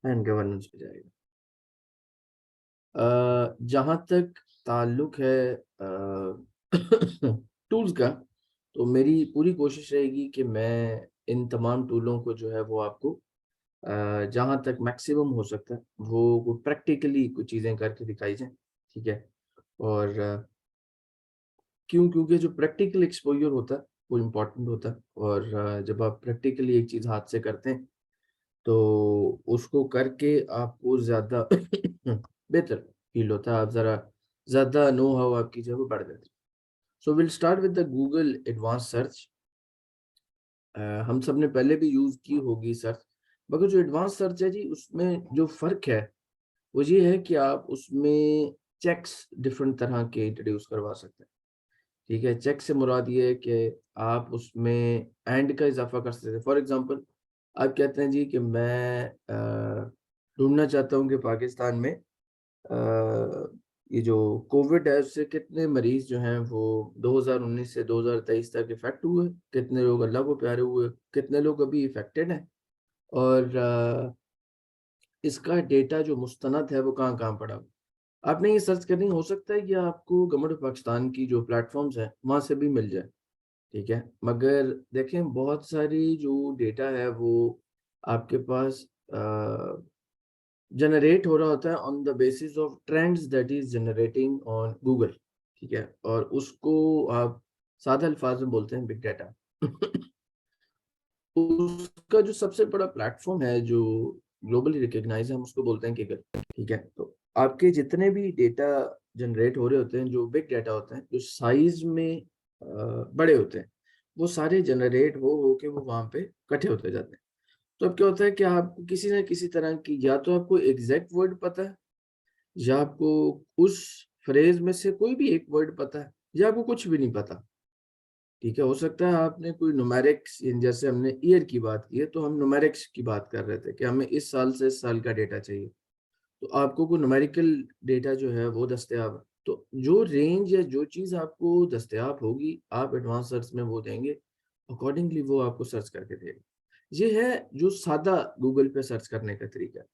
And governance पे जाएगा। जहाँ तक ताल्लुक है टूल्स का, तो मेरी पूरी कोशिश रहेगी कि मैं इन तमाम टूलों को जो है वो आपको जहाँ तक मैक्सिमम हो सकता है वो प्रैक्टिकली कुछ चीज़ें करके दिखाई जाएं। ठीक है। और क्योंकि जो प्रैक्टिकल एक्सपोजर होता है वो इम्पोर्टेंट होता है। और जब आप प्रैक्टिकली एक चीज़ हाथ से करते हैं तो उसको करके आपको ज़्यादा बेहतर फील होता है। आप ज़रा ज़्यादा नो हाउ आपकी जो है वो बढ़ जाती है। So will start with the Google advance search. हम सब ने पहले भी यूज़ की होगी सर्च, मगर जो एडवांस सर्च है जी उसमें जो फ़र्क है वो ये है कि आप उसमें चेक्स डिफरेंट तरह के इंट्रोड्यूस करवा सकते हैं। ठीक है। चेक से मुराद ये है कि आप उसमें एंड का इजाफा कर सकते हैं। फॉर एग्जांपल आप कहते हैं जी कि मैं ढूंढना चाहता हूँ कि पाकिस्तान में ये जो कोविड है उससे कितने मरीज जो हैं वो 2019 से 2023 तक इफेक्ट हुए, कितने लोग अल्लाह को प्यारे हुए, कितने लोग अभी इफेक्टेड हैं, और इसका डेटा जो मुस्तनद है वो कहाँ कहाँ पड़ा हुआ। आपने ये सर्च करनी, हो सकता है कि आपको गवर्नमेंट ऑफ पाकिस्तान की जो प्लेटफॉर्म्स हैं वहाँ से भी मिल जाए। ठीक है। मगर देखें बहुत सारी जो डेटा है वो आपके पास जनरेट हो रहा होता है on the basis of trends that is generating on Google. ठीक है। और उसको आप सादा अल्फाज में बोलते हैं बिग डाटा। उसका जो सबसे बड़ा प्लेटफॉर्म है जो ग्लोबली रिकग्नाइज है हम उसको बोलते हैं गूगल। ठीक है। तो आपके जितने भी डेटा जनरेट हो रहे होते हैं जो बिग डाटा होते हैं जो साइज में बड़े होते हैं, वो सारे जनरेट हो के वो वहां पे इकट्ठे होते जाते हैं। तो अब क्या होता है कि आपको किसी न किसी तरह की, या तो आपको एग्जैक्ट वर्ड पता है, या आपको उस फ्रेज में से कोई भी एक वर्ड पता है, या आपको कुछ भी नहीं पता। ठीक है। हो सकता है आपने कोई न्यूमेरिक्स, जैसे हमने ईयर की बात की है तो हम न्यूमेरिक्स की बात कर रहे थे कि हमें इस साल से इस साल का डेटा चाहिए, तो आपको कोई न्यूमेरिकल डेटा जो है वो दस्तयाब है। तो जो रेंज या जो चीज़ आपको दस्तयाब होगी आप एडवांस सर्च में वो देंगे, अकॉर्डिंगली वो आपको सर्च करके देगा। ये है जो सादा गूगल पे सर्च करने का तरीका है।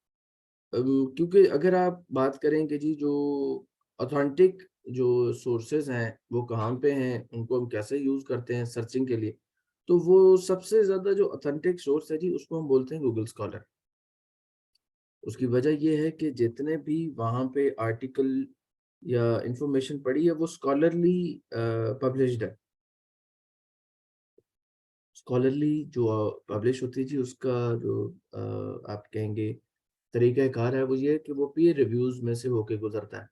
क्योंकि अगर आप बात करें कि जी जो ऑथेंटिक जो सोर्सेज हैं वो कहाँ पे हैं, उनको हम कैसे यूज़ करते हैं सर्चिंग के लिए, तो वो सबसे ज़्यादा जो ऑथेंटिक सोर्स है जी उसको हम बोलते हैं गूगल स्कॉलर। उसकी वजह ये है कि जितने भी वहाँ पे आर्टिकल या इंफॉर्मेशन पड़ी है वो स्कॉलरली पब्लिश्ड है। स्कॉलरली जो पब्लिश होती है जी उसका जो आप कहेंगे तरीक़ाकार है वो ये है कि वो पीयर रिव्यूज़ में से होके गुज़रता है।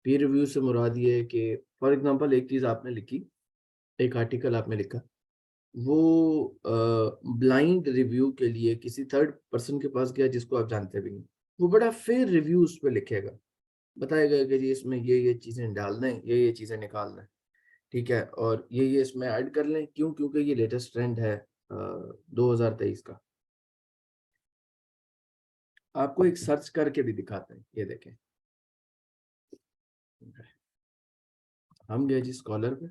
पीयर रिव्यू से मुराद ये है कि फॉर एग्ज़ाम्पल एक चीज़ आपने लिखी, एक आर्टिकल आपने लिखा, वो ब्लाइंड रिव्यू के लिए किसी थर्ड पर्सन के पास गया जिसको आप जानते भी नहीं। वो बड़ा फेयर रिव्यू उस पे लिखेगा, बताएगा कि जी इसमें ये चीज़ें डाल दें, ये चीज़ें निकाल दें। ठीक है। और ये इसमें ऐड कर लें, क्यों? क्योंकि ये लेटेस्ट ट्रेंड है 2023 का। आपको एक सर्च करके भी दिखाते हैं, ये देखें। हम गए जी स्कॉलर पे।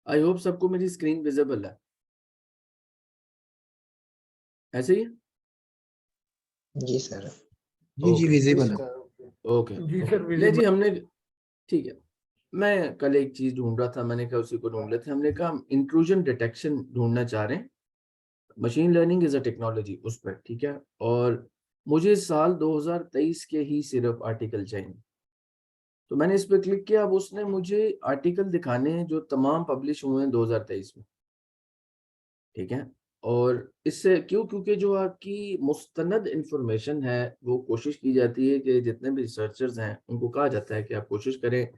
आई होप सबको मेरी स्क्रीन विजिबल है, ऐसे ही है? जी सर। जी जी ओके विजिबल है। ओके। जी सर नहीं जी विजिबल। हमने, ठीक है। मैं कल एक चीज ढूंढ रहा था, मैंने कहा उसी को ढूंढ लेते हैं। हमने कहा हम इंट्रूजन डिटेक्शन ढूंढना चाह रहे हैं, machine learning is a technology उस पर। ठीक है। और मुझे साल 2023 के ही सिर्फ आर्टिकल चाहिए। तो मैंने इस पर क्लिक किया। अब उसने मुझे आर्टिकल दिखाने हैं जो तमाम पब्लिश हुए हैं 2023 में। ठीक है। और इससे क्यों? क्योंकि जो आपकी मुस्तनद इंफॉर्मेशन है वो कोशिश की जाती है कि जितने भी रिसर्चर्स हैं उनको कहा जाता है कि आप कोशिश करें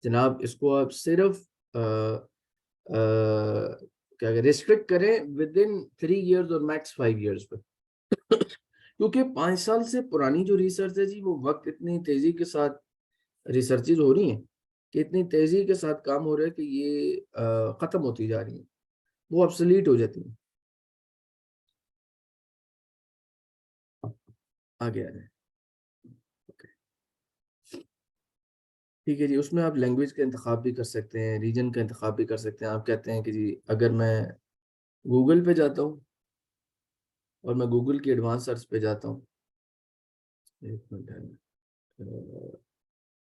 जनाब इसको आप सिर्फ क्या रिस्ट्रिक्ट करें विद इन 3 इयर्स और मैक्स 5 इयर्स पे। क्योंकि 5 साल से पुरानी जो रिसर्च है जी वो वक्त इतनी तेजी के साथ रिसर्चेज हो रही हैं कि इतनी तेजी के साथ काम हो रहा है कि ये खत्म होती जा रही है, वो ऑब्सोलीट हो जाती है। आगे आ जाए। ठीक है जी। उसमें आप लैंग्वेज का इंतखाब भी कर सकते हैं, रीजन का इंतखाब भी कर सकते हैं। आप कहते हैं कि जी अगर मैं गूगल पे जाता हूँ और मैं गूगल की एडवांस सर्च पे जाता हूँ एक मिनट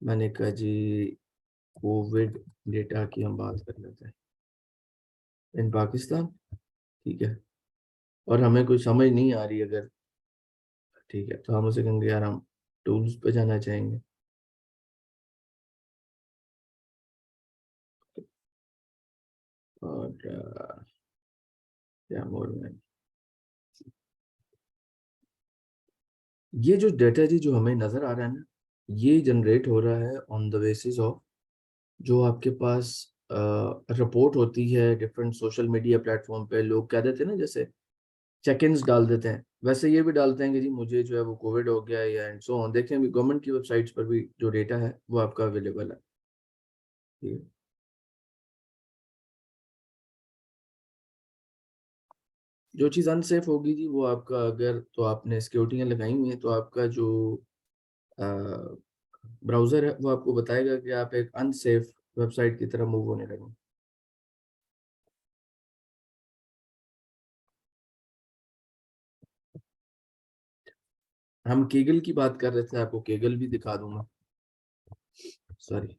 मैंने कहा जी कोविड डेटा की हम बात कर लेते हैं इन पाकिस्तान, ठीक है, और हमें कोई समझ नहीं आ रही अगर, ठीक है, तो हम उसे कहेंगे यार हम टूल्स पे जाना चाहेंगे और क्या बोल रहे हैं, ये जो डेटा जी जो हमें नजर आ रहा है ना, ये जनरेट हो रहा है ऑन द बेसिस ऑफ जो आपके पास रिपोर्ट होती है डिफरेंट सोशल मीडिया प्लेटफॉर्म पे। लोग कह देते हैं ना, जैसे चेक इन्स डाल देते हैं, वैसे ये भी डालते हैं कि जी मुझे जो है वो कोविड हो गया या एंड सो ऑन। देखें अभी गवर्नमेंट की वेबसाइट्स पर भी जो डेटा है वो आपका अवेलेबल है, ठीक है। जो चीज़ अनसेफ होगी जी वो आपका, अगर तो आपने सिक्योरिटियाँ लगाई हुई हैं तो आपका जो ब्राउज़र है वो आपको बताएगा कि आप एक अनसेफ वेबसाइट की तरफ मूव होने लगे। हम केगल की बात कर रहे थे, आपको केगल भी दिखा दूंगा, सॉरी।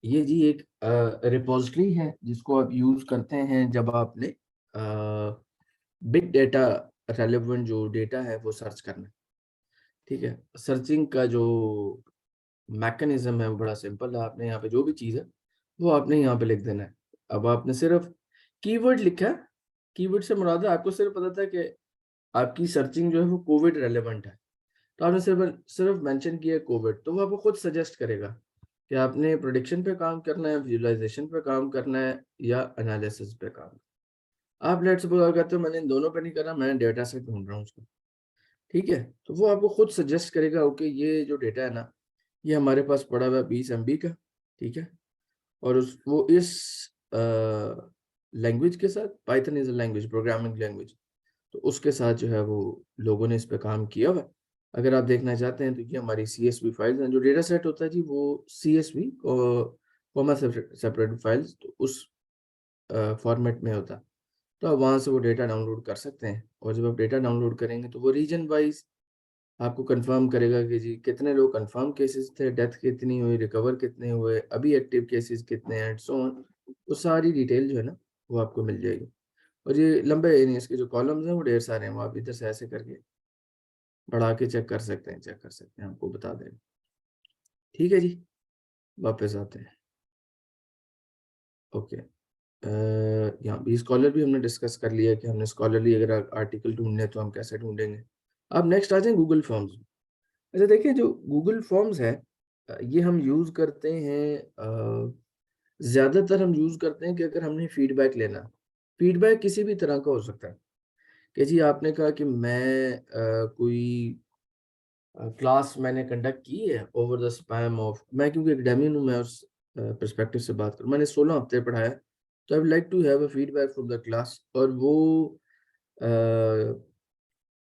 ये जी एक रिपोजिटरी है जिसको आप यूज करते हैं जब आपने बिग डेटा रेलेवेंट जो डेटा है वो सर्च करना है, ठीक है। सर्चिंग का जो मैकेनिज्म है वो बड़ा सिंपल है। आपने यहाँ पे जो भी चीज़ है वो आपने यहाँ पे लिख देना है। अब आपने सिर्फ कीवर्ड लिखा है, कीवर्ड से मुराद है आपको सिर्फ पता था कि आपकी सर्चिंग जो है वो कोविड रेलेवेंट है, तो आपने सिर्फ सिर्फ मेंशन किया कोविड, तो वो आपको खुद सजेस्ट करेगा कि आपने प्रोडिक्शन पे काम करना है, विजुअलाइजेशन पे काम करना है या एनालिसिस पे काम। आप लेट्स सपोज कहते हो मैंने इन दोनों पे नहीं करना, मैं डेटा सेट ढूंढ रहा हूँ उसको, ठीक है, तो वो आपको खुद सजेस्ट करेगा ओके ये जो डेटा है ना ये हमारे पास पड़ा हुआ है 20 MB का, ठीक है, और उस वो इस लैंग्वेज के साथ, Python is a language, programming language, तो उसके साथ जो है वो लोगों ने इस पे काम किया हुआ है। अगर आप देखना चाहते हैं तो ये हमारी CSV फाइल्स हैं। जो डेटा सेट होता है जी वो CSV कॉमा सेपरेट फाइल्स, तो उस फॉर्मेट में होता है, तो आप वहाँ से वो डेटा डाउनलोड कर सकते हैं। और जब आप डेटा डाउनलोड करेंगे तो वो रीजन वाइज आपको कंफर्म करेगा कि जी कितने लोग कंफर्म केसेस थे, डेथ कितनी हुई, रिकवर कितने हुए, अभी एक्टिव केसेस कितने हैं, एंड सो ऑन। वो सारी डिटेल जो है ना वो आपको मिल जाएगी। और ये लंबे यानी इसके जो कॉलम्स हैं वो ढेर सारे हैं, वो आप इधर से ऐसे करके बढ़ा के चेक कर सकते हैं, चेक कर सकते हैं, आपको बता दें। ठीक है जी, वापस आते हैं। ओके, यहाँ भी स्कॉलर भी हमने डिस्कस कर लिया कि हमने स्कॉलरली अगर आर्टिकल ढूंढने हैं तो हम कैसे ढूंढेंगे। अब नेक्स्ट आ जाए गूगल फॉर्म्स। अच्छा देखिए जो गूगल फॉर्म्स है ये हम यूज़ करते हैं, ज़्यादातर हम यूज़ करते हैं कि अगर हमने फीडबैक लेना, फीडबैक किसी भी तरह का हो सकता है कि जी आपने कहा कि मैं कोई क्लास मैंने कंडक्ट की है ओवर द स्पैम ऑफ, मैं क्योंकि एकेडमियन हूँ, मैं उस पर्सपेक्टिव से बात करूँ, मैंने 16 हफ्ते पढ़ाया, तो I would like to have a feedback from the class, और वो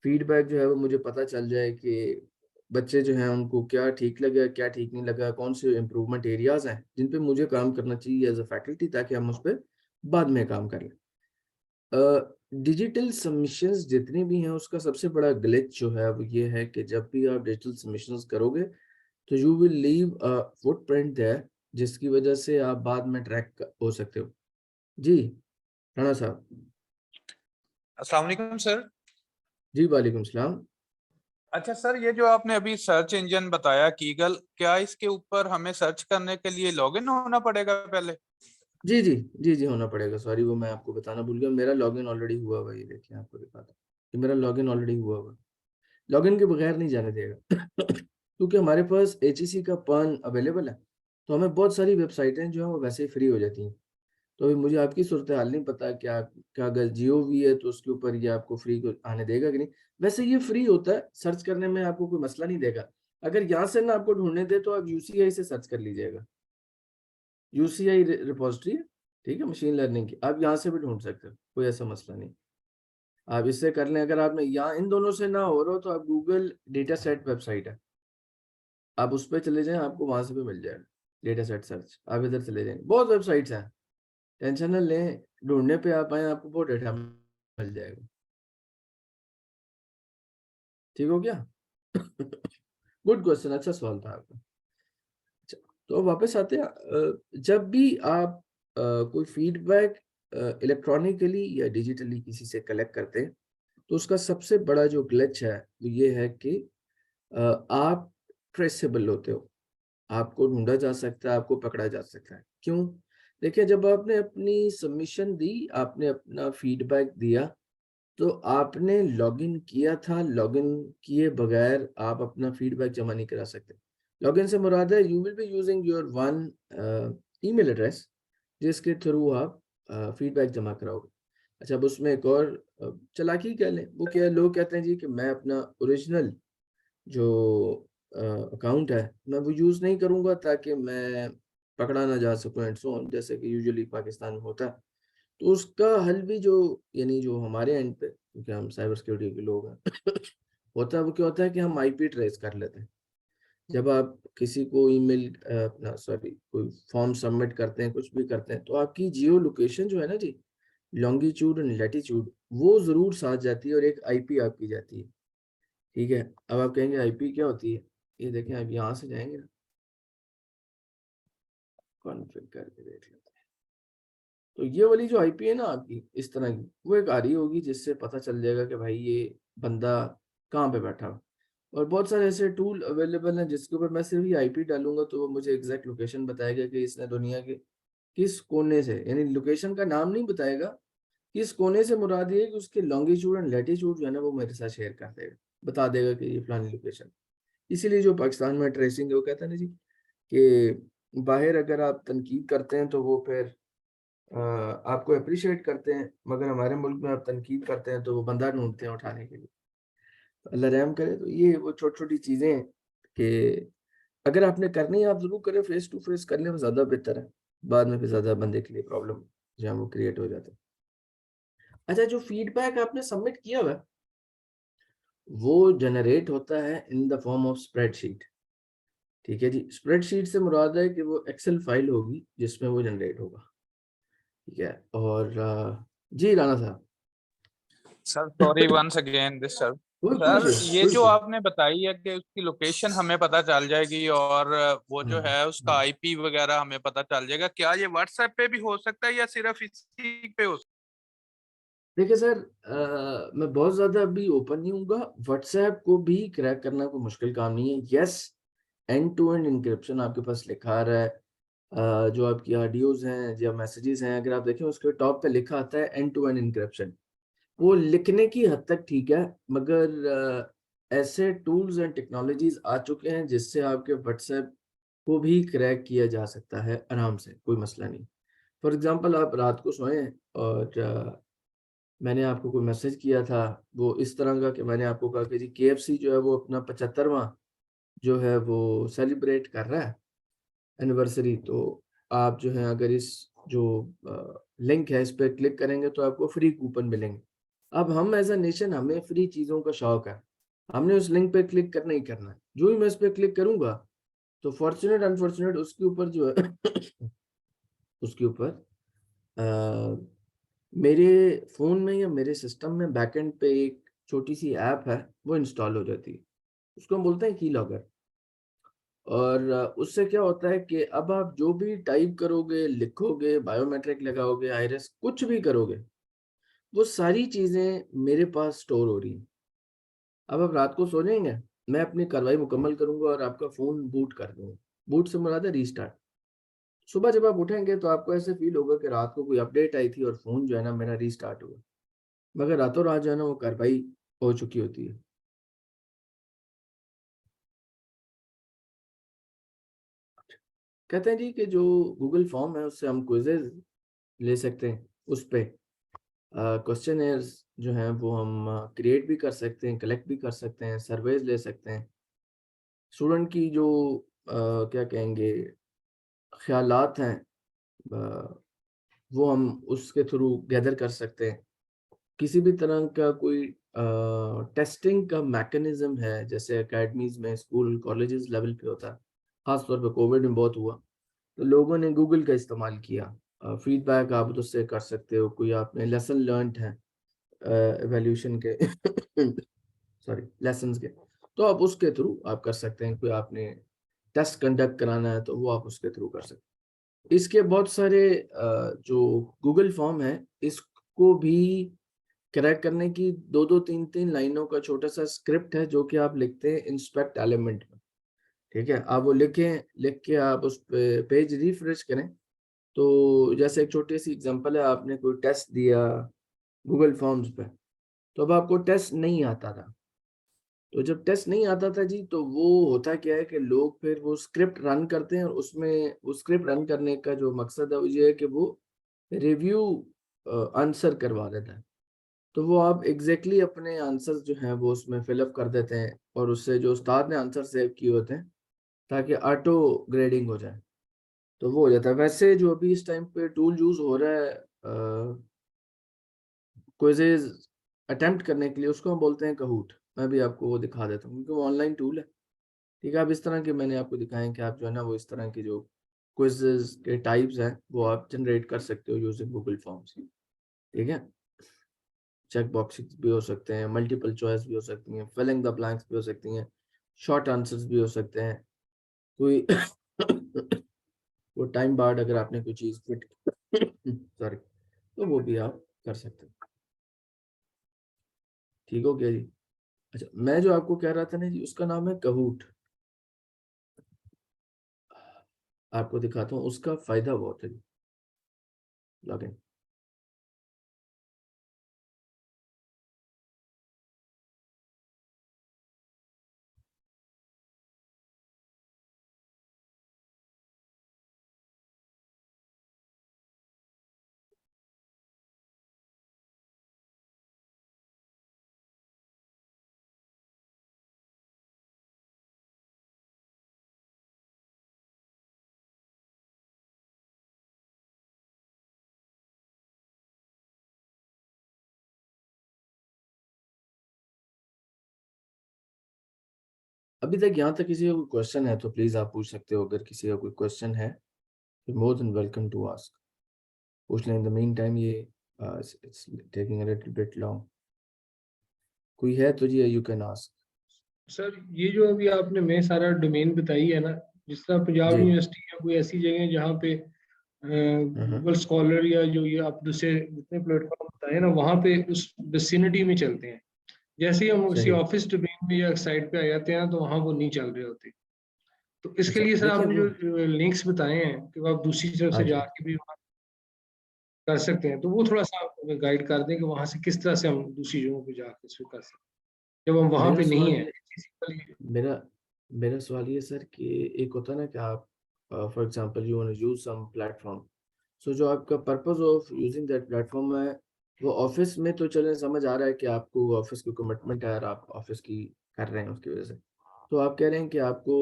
फीडबैक जो है वो मुझे पता चल जाए कि बच्चे जो हैं उनको क्या ठीक लगा, क्या ठीक नहीं लगा, कौन से इम्प्रूवमेंट एरियाज हैं जिन पे मुझे काम करना चाहिए एज अ फैकल्टी, ताकि हम उस पर बाद में काम कर लें। डिजिटल सबमिशंस जितनी भी हैं उसका सबसे बड़ा ग्लिच जो है वो ये है कि जब भी आप डिजिटल सबमिशंस करोगे तो you will leave a footprint there, जिसकी वजह से आप बाद में ट्रैक हो सकते हो। जी राणा साहब। अस्सलाम वालेकुम सर। जी वालेकुम सलाम। अच्छा सर, ये जो आपने अभी सर्च इंजन बताया कीगल, क्या इसके ऊपर हमें सर्च करने के लिए लॉगिन होना पड़ेगा पहले? जी जी जी जी होना पड़ेगा, सॉरी वो मैं आपको बताना भूल गया, मेरा लॉगिन ऑलरेडी हुआ हुआ है, ये देखिए आपको दिखाता हूँ कि मेरा लॉगिन ऑलरेडी हुआ हुआ है। लॉगिन के बगैर नहीं जाने देगा क्योंकि हमारे पास HEC का पान अवेलेबल है, तो हमें बहुत सारी वेबसाइटें जो है वो वैसे ही फ्री हो जाती हैं। तो अभी मुझे आपकी सूरत हाल नहीं पता कि आपका अगर जियो भी है तो उसके ऊपर ये आपको फ्री को आने देगा कि नहीं। वैसे ये फ्री होता है, सर्च करने में आपको कोई मसला नहीं देगा। अगर यहाँ से ना आपको ढूंढने दे तो आप UCI से सर्च कर लीजिएगा, UCI रिपोजिटरी है, ठीक है, मशीन लर्निंग की, आप यहाँ से भी ढूंढ सकते हो, कोई ऐसा मसला नहीं। आप इससे कर लें, अगर आपने यहाँ इन दोनों से ना हो रहा हो तो आप गूगल डेटा सेट वेबसाइट है, आप उस पर चले जाएं, आपको वहां से भी मिल जाएगा डेटा सेट सर्च, आप इधर चले जाएंगे, बहुत वेबसाइट्स हैं। टेंशन न लें, ढूंढने पे आप आए, आपको बहुत डेटा मिल जाएगा। ठीक हो गया? गुड क्वेश्चन, अच्छा सवाल था आपका। अच्छा, तो वापस आते हैं, जब भी आप कोई फीडबैक इलेक्ट्रॉनिकली या डिजिटली किसी से कलेक्ट करते हैं, तो उसका सबसे बड़ा जो ग्लिच है वो ये है कि आप ट्रेसेबल होते हो, आपको ढूंढा जा सकता है, आपको पकड़ा जा सकता है। क्यों? देखिए, जब आपने अपनी सबमिशन दी, आपने अपना फीडबैक दिया, तो आपने लॉगिन किया था, लॉगिन किए बगैर आप अपना फीडबैक जमा नहीं करा सकते। लॉगिन से मुराद है you will be using your one email address जिसके थ्रू आप फीडबैक जमा कराओगे। अच्छा, अब उसमें एक और चालाकी कह लें, वो क्या, लोग कहते हैं जी कि मैं अपना ओरिजिनल जो अकाउंट है मैं वो यूज़ नहीं करूँगा ताकि मैं पकड़ा ना जा सकूँ एंड सो ऑन, जैसे कि यूजुअली पाकिस्तान में होता है। तो उसका हल भी जो, यानी जो हमारे एंड पे, क्योंकि हम साइबर सिक्योरिटी के लोग हैं होता है, वो क्या होता है कि हम आईपी ट्रेस कर लेते हैं। जब आप किसी को ईमेल अपना सॉरी कोई फॉर्म सबमिट करते हैं, कुछ भी करते हैं, तो आपकी जियो लोकेशन जो है ना जी, लॉन्गिट्यूड एंड लैटिट्यूड, वो ज़रूर साथ जाती है और एक आईपी आपकी जाती है। ठीक है, अब आप कहेंगे आईपी क्या होती है? ये देखें, आप यहाँ से जाएंगे ना, कॉन्फ़िग करके देख लेते हैं। तो ये वाली जो आईपी है ना आपकी इस तरह की, वो एक आ रही होगी जिससे पता चल जाएगा कि भाई ये बंदा कहाँ पे बैठा हो। और बहुत सारे ऐसे टूल अवेलेबल हैं जिसके ऊपर मैं सिर्फ ये आईपी डालूंगा तो वो मुझे एग्जैक्ट लोकेशन बताएगा कि इसने दुनिया के किस कोने से, यानी लोकेशन का नाम नहीं बताएगा, किस कोने से मुराद ये है कि उसके लॉन्गिट्यूड एंड लैटिट्यूड जो है ना वो मेरे साथ शेयर कर देगा, बता देगा कि ये फलानी लोकेशन। इसीलिए जो पाकिस्तान में ट्रेसिंग है वो कहता है ना जी कि बाहर अगर आप तनकीद करते हैं तो वो फिर आपको अप्रिशिएट करते हैं, मगर हमारे मुल्क में आप तनकीद करते हैं तो वो बंदा ढूंढते हैं उठाने के लिए। तो अल्लाह रहम करे। तो ये वो छोटी-छोटी चीज़ें हैं कि अगर आपने करनी है आप ज़रूर करें, फेस टू फेस करने में ज़्यादा बेहतर है। बाद में फिर ज़्यादा बंदे के लिए प्रॉब्लम जो है वो क्रिएट हो जाता है। अच्छा, जो फीडबैक आपने सबमिट किया हुआ है, वो जनरेट होता है in the form of spreadsheet. ठीक है जी, स्प्रेडशीट से मुराद है कि वो एक्सेल फाइल होगी जिसमें वो जनरेट होगा। ठीक है, और जी राना साहब। Sir sorry once again this sir. कोई सर इशू ये कोई जो इशू। आपने बताई है कि उसकी लोकेशन हमें पता चल जाएगी और वो जो है उसका हम्म। आईपी वगैरह हमें पता चल जाएगा, क्या ये व्हाट्सएप पे भी हो सकता है या सिर्फ इसी पे हो सकता देखिए सर, मैं बहुत ज़्यादा अभी ओपन नहीं हूँगा, व्हाट्सएप को भी क्रैक करना कोई मुश्किल काम नहीं है। Yes, end to end encryption आपके पास लिखा आ रहा है। जो आपकी ऑडियोज़ हैं या मैसेजेस हैं, अगर आप देखें उसके टॉप पे लिखा आता है एंड टू एंड इंक्रिप्शन। वो लिखने की हद तक ठीक है, मगर ऐसे टूल्स एंड टेक्नोलॉजीज़ आ चुके हैं जिससे आपके व्हाट्सएप को भी क्रैक किया जा सकता है आराम से, कोई मसला नहीं। फॉर एग्ज़ाम्पल, आप रात को सोएँ और मैंने आपको कोई मैसेज किया था, वो इस तरह का कि मैंने आपको कहा कि जी केएफसी जो है वो अपना 75वां जो है वो सेलिब्रेट कर रहा है एनिवर्सरी। तो आप जो है अगर इस जो लिंक है इस पे क्लिक करेंगे तो आपको फ्री कूपन मिलेंगे। अब हम एज अ नेशन, हमें फ्री चीज़ों का शौक है, हमने उस लिंक पे क्लिक करना ही करना है। जो ही मैं इस पे क्लिक करूंगा तो फॉर्चुनेट अनफॉर्चुनेट उसके ऊपर जो है उसके ऊपर मेरे फ़ोन में या मेरे सिस्टम में बैकएंड पे एक छोटी-सी ऐप है, वो इंस्टॉल हो जाती है। उसको हम बोलते हैं की लॉगर। और उससे क्या होता है कि अब आप जो भी टाइप करोगे, लिखोगे, बायोमेट्रिक लगाओगे, आइरिस कुछ भी करोगे, वो सारी चीज़ें मेरे पास स्टोर हो रही हैं। अब आप रात को सो जाएँगे, मैं अपनी कार्रवाई मुकम्मल करूँगा और आपका फ़ोन बूट कर दूँगा। बूट से मुराद है रीस्टार्ट। सुबह जब आप उठेंगे तो आपको ऐसे फ़ील होगा कि रात को कोई अपडेट आई थी और फ़ोन जो है ना मेरा रीस्टार्ट हुआ। मगर रातों-रात जो है ना वो कार्रवाई हो चुकी होती है। कहते हैं जी कि जो गूगल फॉर्म है उससे हम क्विज़ेज़ ले सकते हैं, उस पे क्वेश्चनेयर्स जो हैं वो हम क्रिएट भी कर सकते हैं, कलेक्ट भी कर सकते हैं, सर्वेज़ ले सकते हैं। स्टूडेंट की जो क्या कहेंगे ख़यालात हैं, अ, वो हम उसके थ्रू गैदर कर सकते हैं। किसी भी तरह का कोई टेस्टिंग का मैकेनिज़्म है, जैसे अकेडमीज़ में, स्कूल, कॉलेजेस लेवल पे होता है। ख़ास तौर पे कोविड में बहुत हुआ, तो लोगों ने गूगल का इस्तेमाल किया। फीडबैक आप उससे कर सकते हो, कोई आपने लेसन लर्नड है एवोल्यूशन के सॉरी लेसन्स के, तो आप उसके थ्रू आप कर सकते हैं। कोई आपने टेस्ट कंडक्ट कराना है तो वो आप उसके थ्रू कर सकते हैं। इसके बहुत सारे जो गूगल फॉर्म है, इसको भी क्रैक करने की 2-2 3-3 लाइनों का छोटा सा स्क्रिप्ट है जो कि आप लिखते हैं इंस्पेक्ट एलिमेंट में। ठीक है, आप वो लिखें, लिख के आप उस पे पेज रिफ्रेश करें। तो जैसे एक छोटी सी एग्जांपल है, आपने कोई टेस्ट दिया गूगल फॉर्म्स पे, तो अब आपको टेस्ट नहीं आता था। तो जब टेस्ट नहीं आता था जी, तो वो होता क्या है कि लोग फिर वो स्क्रिप्ट रन करते हैं, और उसमें वो स्क्रिप्ट रन करने का जो मकसद है वो ये है कि वो रिव्यू आंसर करवा देता है। तो वो आप एग्जैक्टली अपने आंसर्स जो हैं वो उसमें फिलअप कर देते हैं, और उससे जो उस्ताद ने आंसर सेव किए होते हैं ताकि ऑटो ग्रेडिंग हो जाए, तो वो हो जाता है। वैसे जो अभी इस टाइम पे टूल यूज हो रहा है क्विज़ेज अटेम्प्ट करने के लिए, उसको हम बोलते हैं कहूट। मैं भी आपको वो दिखा देता हूँ क्योंकि वो ऑनलाइन टूल है। ठीक है, आप इस तरह के मैंने आपको दिखाएं कि आप जो है ना वो इस तरह की जो क्विज़ेज के टाइप्स हैं वो आप जनरेट कर सकते हो यूजिंग गूगल फॉर्म्स। ठीक है, चेक बॉक्सेस भी हो सकते हैं, मल्टीपल चॉइस भी हो सकती हैं, फिलिंग द ब्लैंक्स भी हो सकती हैं, शॉर्ट आंसर्स भी हो सकते हैं, कोई वो टाइम बार्ड अगर आपने कोई चीज़ फिट सॉरी, तो वो भी आप कर सकते हैं। ठीक हो गया जी। अच्छा, मैं जो आपको कह रहा था ना जी, उसका नाम है कहूट। आपको दिखाता हूँ, उसका फायदा बहुत है। लॉगिन अभी तक यहाँ तक किसी का कोई क्वेश्चन है तो प्लीज आप पूछ सकते हो। अगर किसी का कोई क्वेश्चन है तो more than welcome to ask, पूछ लें। इन द मीन टाइम ये it's taking a little bit long. कोई है तो जी यू कैन आस्क। सर ये जो अभी आपने मैं सारा डोमेन बताई है ना, जिस तरह पंजाब जी यूनिवर्सिटी या कोई ऐसी जगह जहाँ पे गूगल स्कॉलर या जो ये आप दूसरे जितने प्लेटफॉर्म बताए ना, वहाँ पे उस विसिनिटी में चलते हैं। जैसे ही हम किसी सही। ऑफिस डोमेन में या साइट पे आ जाते हैं तो वहाँ वो नहीं चल रहे होते। तो इसके अच्छा लिए सर देखिए आपने वो, जो लिंक्स बताए हैं कि वो आप दूसरी तरफ हाँ से जी, जाके भी वहाँ कर सकते हैं, तो वो थोड़ा सा गाइड कर दें कि वहाँ से किस तरह से हम दूसरी जगहों पे जाके इसको कर सकते हैं जब हम वहाँ मेरा पे नहीं सवाल है ये फिजिकली। मेरा मेरा सवाल ये सर कि एक होता है ना कि आप for example you want to use some platform, so जो आपका purpose of using that platform है वो ऑफिस में, तो चले समझ आ रहा है कि आपको ऑफिस की कमिटमेंट है और आप ऑफिस की कर रहे हैं उसकी वजह से। तो आप कह रहे हैं कि आपको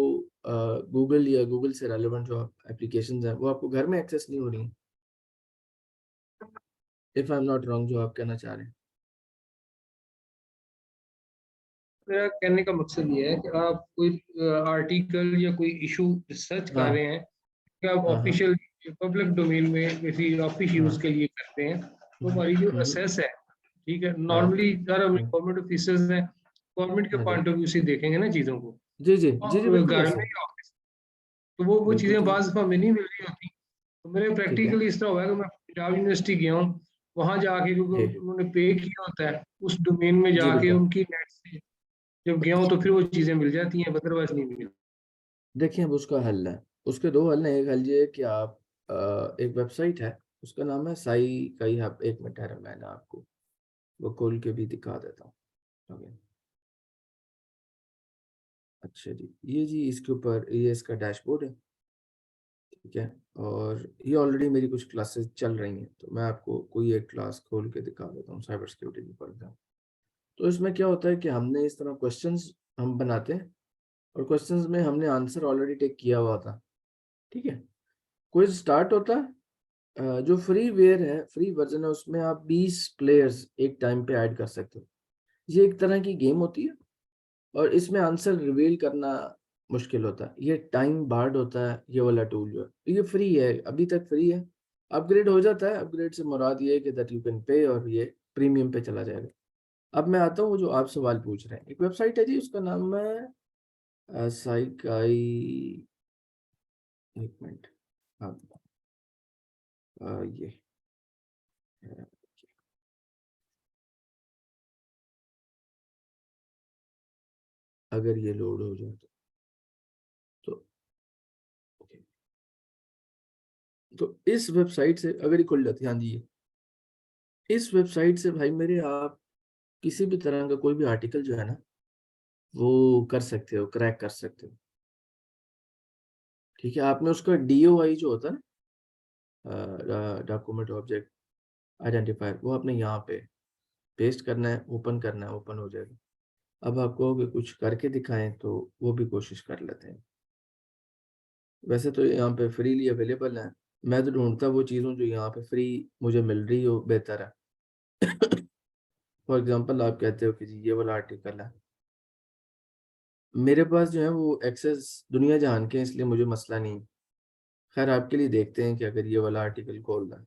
गूगल या गूगल से रेलेवेंट जो एप्लीकेशंस हैं वो आपको घर में एक्सेस नहीं हो रही, if I am not wrong, जो आप कहना चाह रहे हैं। मेरा कहने का मकसद ये है कि आप कोई आर्टिकल या कोई इशू रिसर्च कर रहे हाँ हैं कि आप हाँ हाँ ऑफिशियल पब्लिक डोमेन में किसी ऑफिस यूज हाँ। के लिए करते हैं, तो हमारी जो हम्म, असेस है, ठीक है, हाँ नॉर्मली अगर हम हाँ गवर्नमेंट ऑफिसर्स हैं, गवर्नमेंट के हाँ जी पॉइंट ऑफ व्यू से देखेंगे ना चीज़ों को, जी जी जी जी, और बिल्कुल घर ऐसे में है, ही ऑफिस, तो वो बिल्कुल चीज़ें ठीक है। बाज़ दफ़ा हमें नहीं मिल रही होती। तो मेरे ठीक है प्रैक्टिकली इस तरह हुआ है कि मैं पंजाब यूनिवर्सिटी गया हूँ, वहाँ जाके जी क्योंकि उन्होंने पे किया होता है उस डोमेन में जी जाके बिल्कुल। उनकी नेट से जब गया हूँ तो फिर वो चीज़ें मिल जाती हैं, अदरवाइज नहीं मिलती। देखिए अब उसका हल है, उसके दो हल हैं। एक हल ये है कि आप एक वेबसाइट है, उसका नाम है साई कई हब। एक मिनट है, मैंने आपको वो खोल के भी दिखा देता हूँ। ओके, अच्छा जी, ये जी इसके ऊपर ये इसका डैशबोर्ड है। ठीक है, और ये ऑलरेडी मेरी कुछ क्लासेस चल रही हैं, तो मैं आपको कोई एक क्लास खोल के दिखा देता हूँ, साइबर सिक्योरिटी की पढ़ता हूँ। तो इसमें क्या होता है कि हमने इस तरह क्वेश्चंस हम बनाते हैं, और क्वेश्चंस में हमने आंसर ऑलरेडी टेक किया हुआ था। ठीक है, क्विज स्टार्ट होता है। जो फ्री वेयर है, फ्री वर्जन है, उसमें आप 20 प्लेयर्स एक टाइम पे ऐड कर सकते हो। ये एक तरह की गेम होती है, और इसमें आंसर रिवील करना मुश्किल होता है। ये टाइम बार्ड होता है, ये वाला टूल जो है, ये फ्री है, अभी तक फ्री है। अपग्रेड हो जाता है। अपग्रेड से मुराद ये है कि दैट यू कैन पे, और ये प्रीमियम पे चला जाएगा। अब मैं आता हूँ जो आप सवाल पूछ रहे हैं। एक वेबसाइट है जी, उसका नाम है साइकाई, एक मिनट, हाँ ये अगर ये लोड हो जाए तो ओके, तो इस वेबसाइट से अगर ये खुल जाती है, हाँ जी, इस वेबसाइट से भाई मेरे आप किसी भी तरह का कोई भी आर्टिकल जो है ना वो कर सकते हो, क्रैक कर सकते हो। ठीक है, आपने उसका DOI जो होता है ना, डॉक्यूमेंट ऑब्जेक्ट आइडेंटिफायर, वो आपने यहाँ पे पेस्ट करना है, ओपन करना है, ओपन हो जाएगा। अब आपको कि कुछ करके दिखाएं तो वो भी कोशिश कर लेते हैं। वैसे तो यहाँ पे फ्रीली अवेलेबल है, मैं तो ढूंढता वो चीज़ों जो यहाँ पे फ्री मुझे मिल रही हो बेहतर है। फॉर एग्जांपल आप कहते हो कि जी ये वाला आर्टिकल है, मेरे पास जो है वो एक्सेस दुनिया जहान के हैं, इसलिए मुझे मसला नहीं। खैर आपके लिए देखते हैं कि अगर ये वाला आर्टिकल खोल रहा है,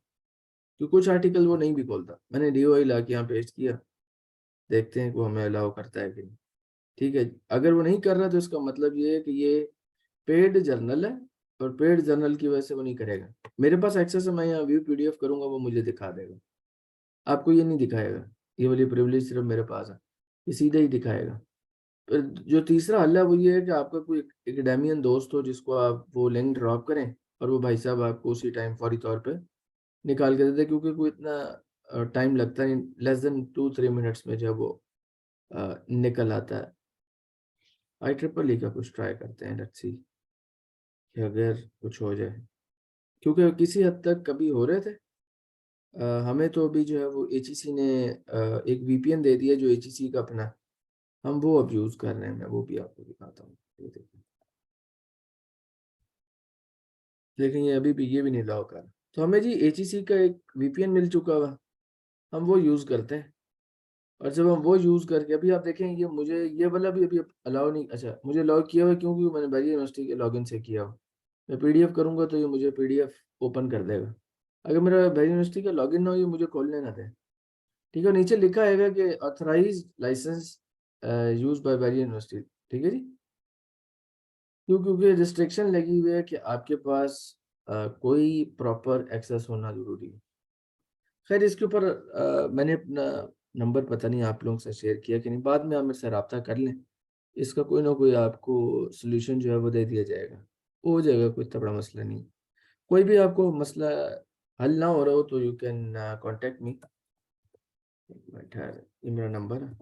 तो कुछ आर्टिकल वो नहीं भी खोलता, मैंने DOI ला के यहाँ पेस्ट किया, देखते हैं कि वो हमें अलाउ करता है कि नहीं। ठीक है, अगर वो नहीं कर रहा तो इसका मतलब ये है कि ये पेड जर्नल है, और पेड जर्नल की वजह से वो नहीं करेगा। मेरे पास एक्सेस है, मैं यहाँ व्यू PDF करूंगा, वो मुझे दिखा देगा। आपको ये नहीं दिखाएगा, ये वाली प्रिविलेज सिर्फ मेरे पास है, ये सीधा ही दिखाएगा। फिर जो तीसरा हल है वो ये है कि आपका कोई एकेडमियन दोस्त हो जिसको आप वो लिंक ड्रॉप करें, और वो भाई साहब आपको उसी टाइम फौरी तौर पे निकाल के देते, क्योंकि कोई इतना टाइम लगता नहीं, लेस देन 2-3 मिनट्स में जब वो निकल आता है। IEEE का कुछ ट्राई करते हैं, लेट्स सी कि अगर कुछ हो जाए, क्योंकि किसी हद तक कभी हो रहे थे। हमें तो अभी जो है वो HEC ने एक VPN दे दिया, जो HEC का अपना, हम वो अब यूज कर रहे हैं। मैं वो भी आपको दिखाता हूँ, ये देखिए। लेकिन ये अभी भी ये भी नहीं अलाउ कर, तो हमें जी HEC का एक VPN मिल चुका हुआ, हम वो यूज करते हैं। और जब हम वो यूज करके, अभी आप देखें ये मुझे ये वाला भी अभी अलाउ नहीं, अच्छा मुझे अलाउ किया हुआ है क्योंकि मैंने बैरियर यूनिवर्सिटी के लॉगिन से किया हुआ। मैं PDF करूंगा तो ये मुझे PDF ओपन कर देगा। अगर मेरा बैरियर यूनिवर्सिटी का लॉगिन ना हो, ये मुझे खोलने ना दे। ठीक है, नीचे लिखा है कि authorise licence use by barrier university. ठीक है जी, क्योंकि रिस्ट्रिक्शन लगी हुई है कि आपके पास कोई प्रॉपर एक्सेस होना जरूरी है। खैर इसके ऊपर मैंने अपना नंबर पता नहीं आप लोगों से शेयर किया कि नहीं, बाद में आप मेरे से रब्ता कर लें, इसका कोई ना कोई आपको सोल्यूशन जो है वो दे दिया जाएगा, हो जाएगा, कोई इतना बड़ा मसला नहीं। कोई भी आपको मसला हल ना हो रहा हो तो यू कैन कॉन्टेक्ट मी। ये मेरा नंबर है,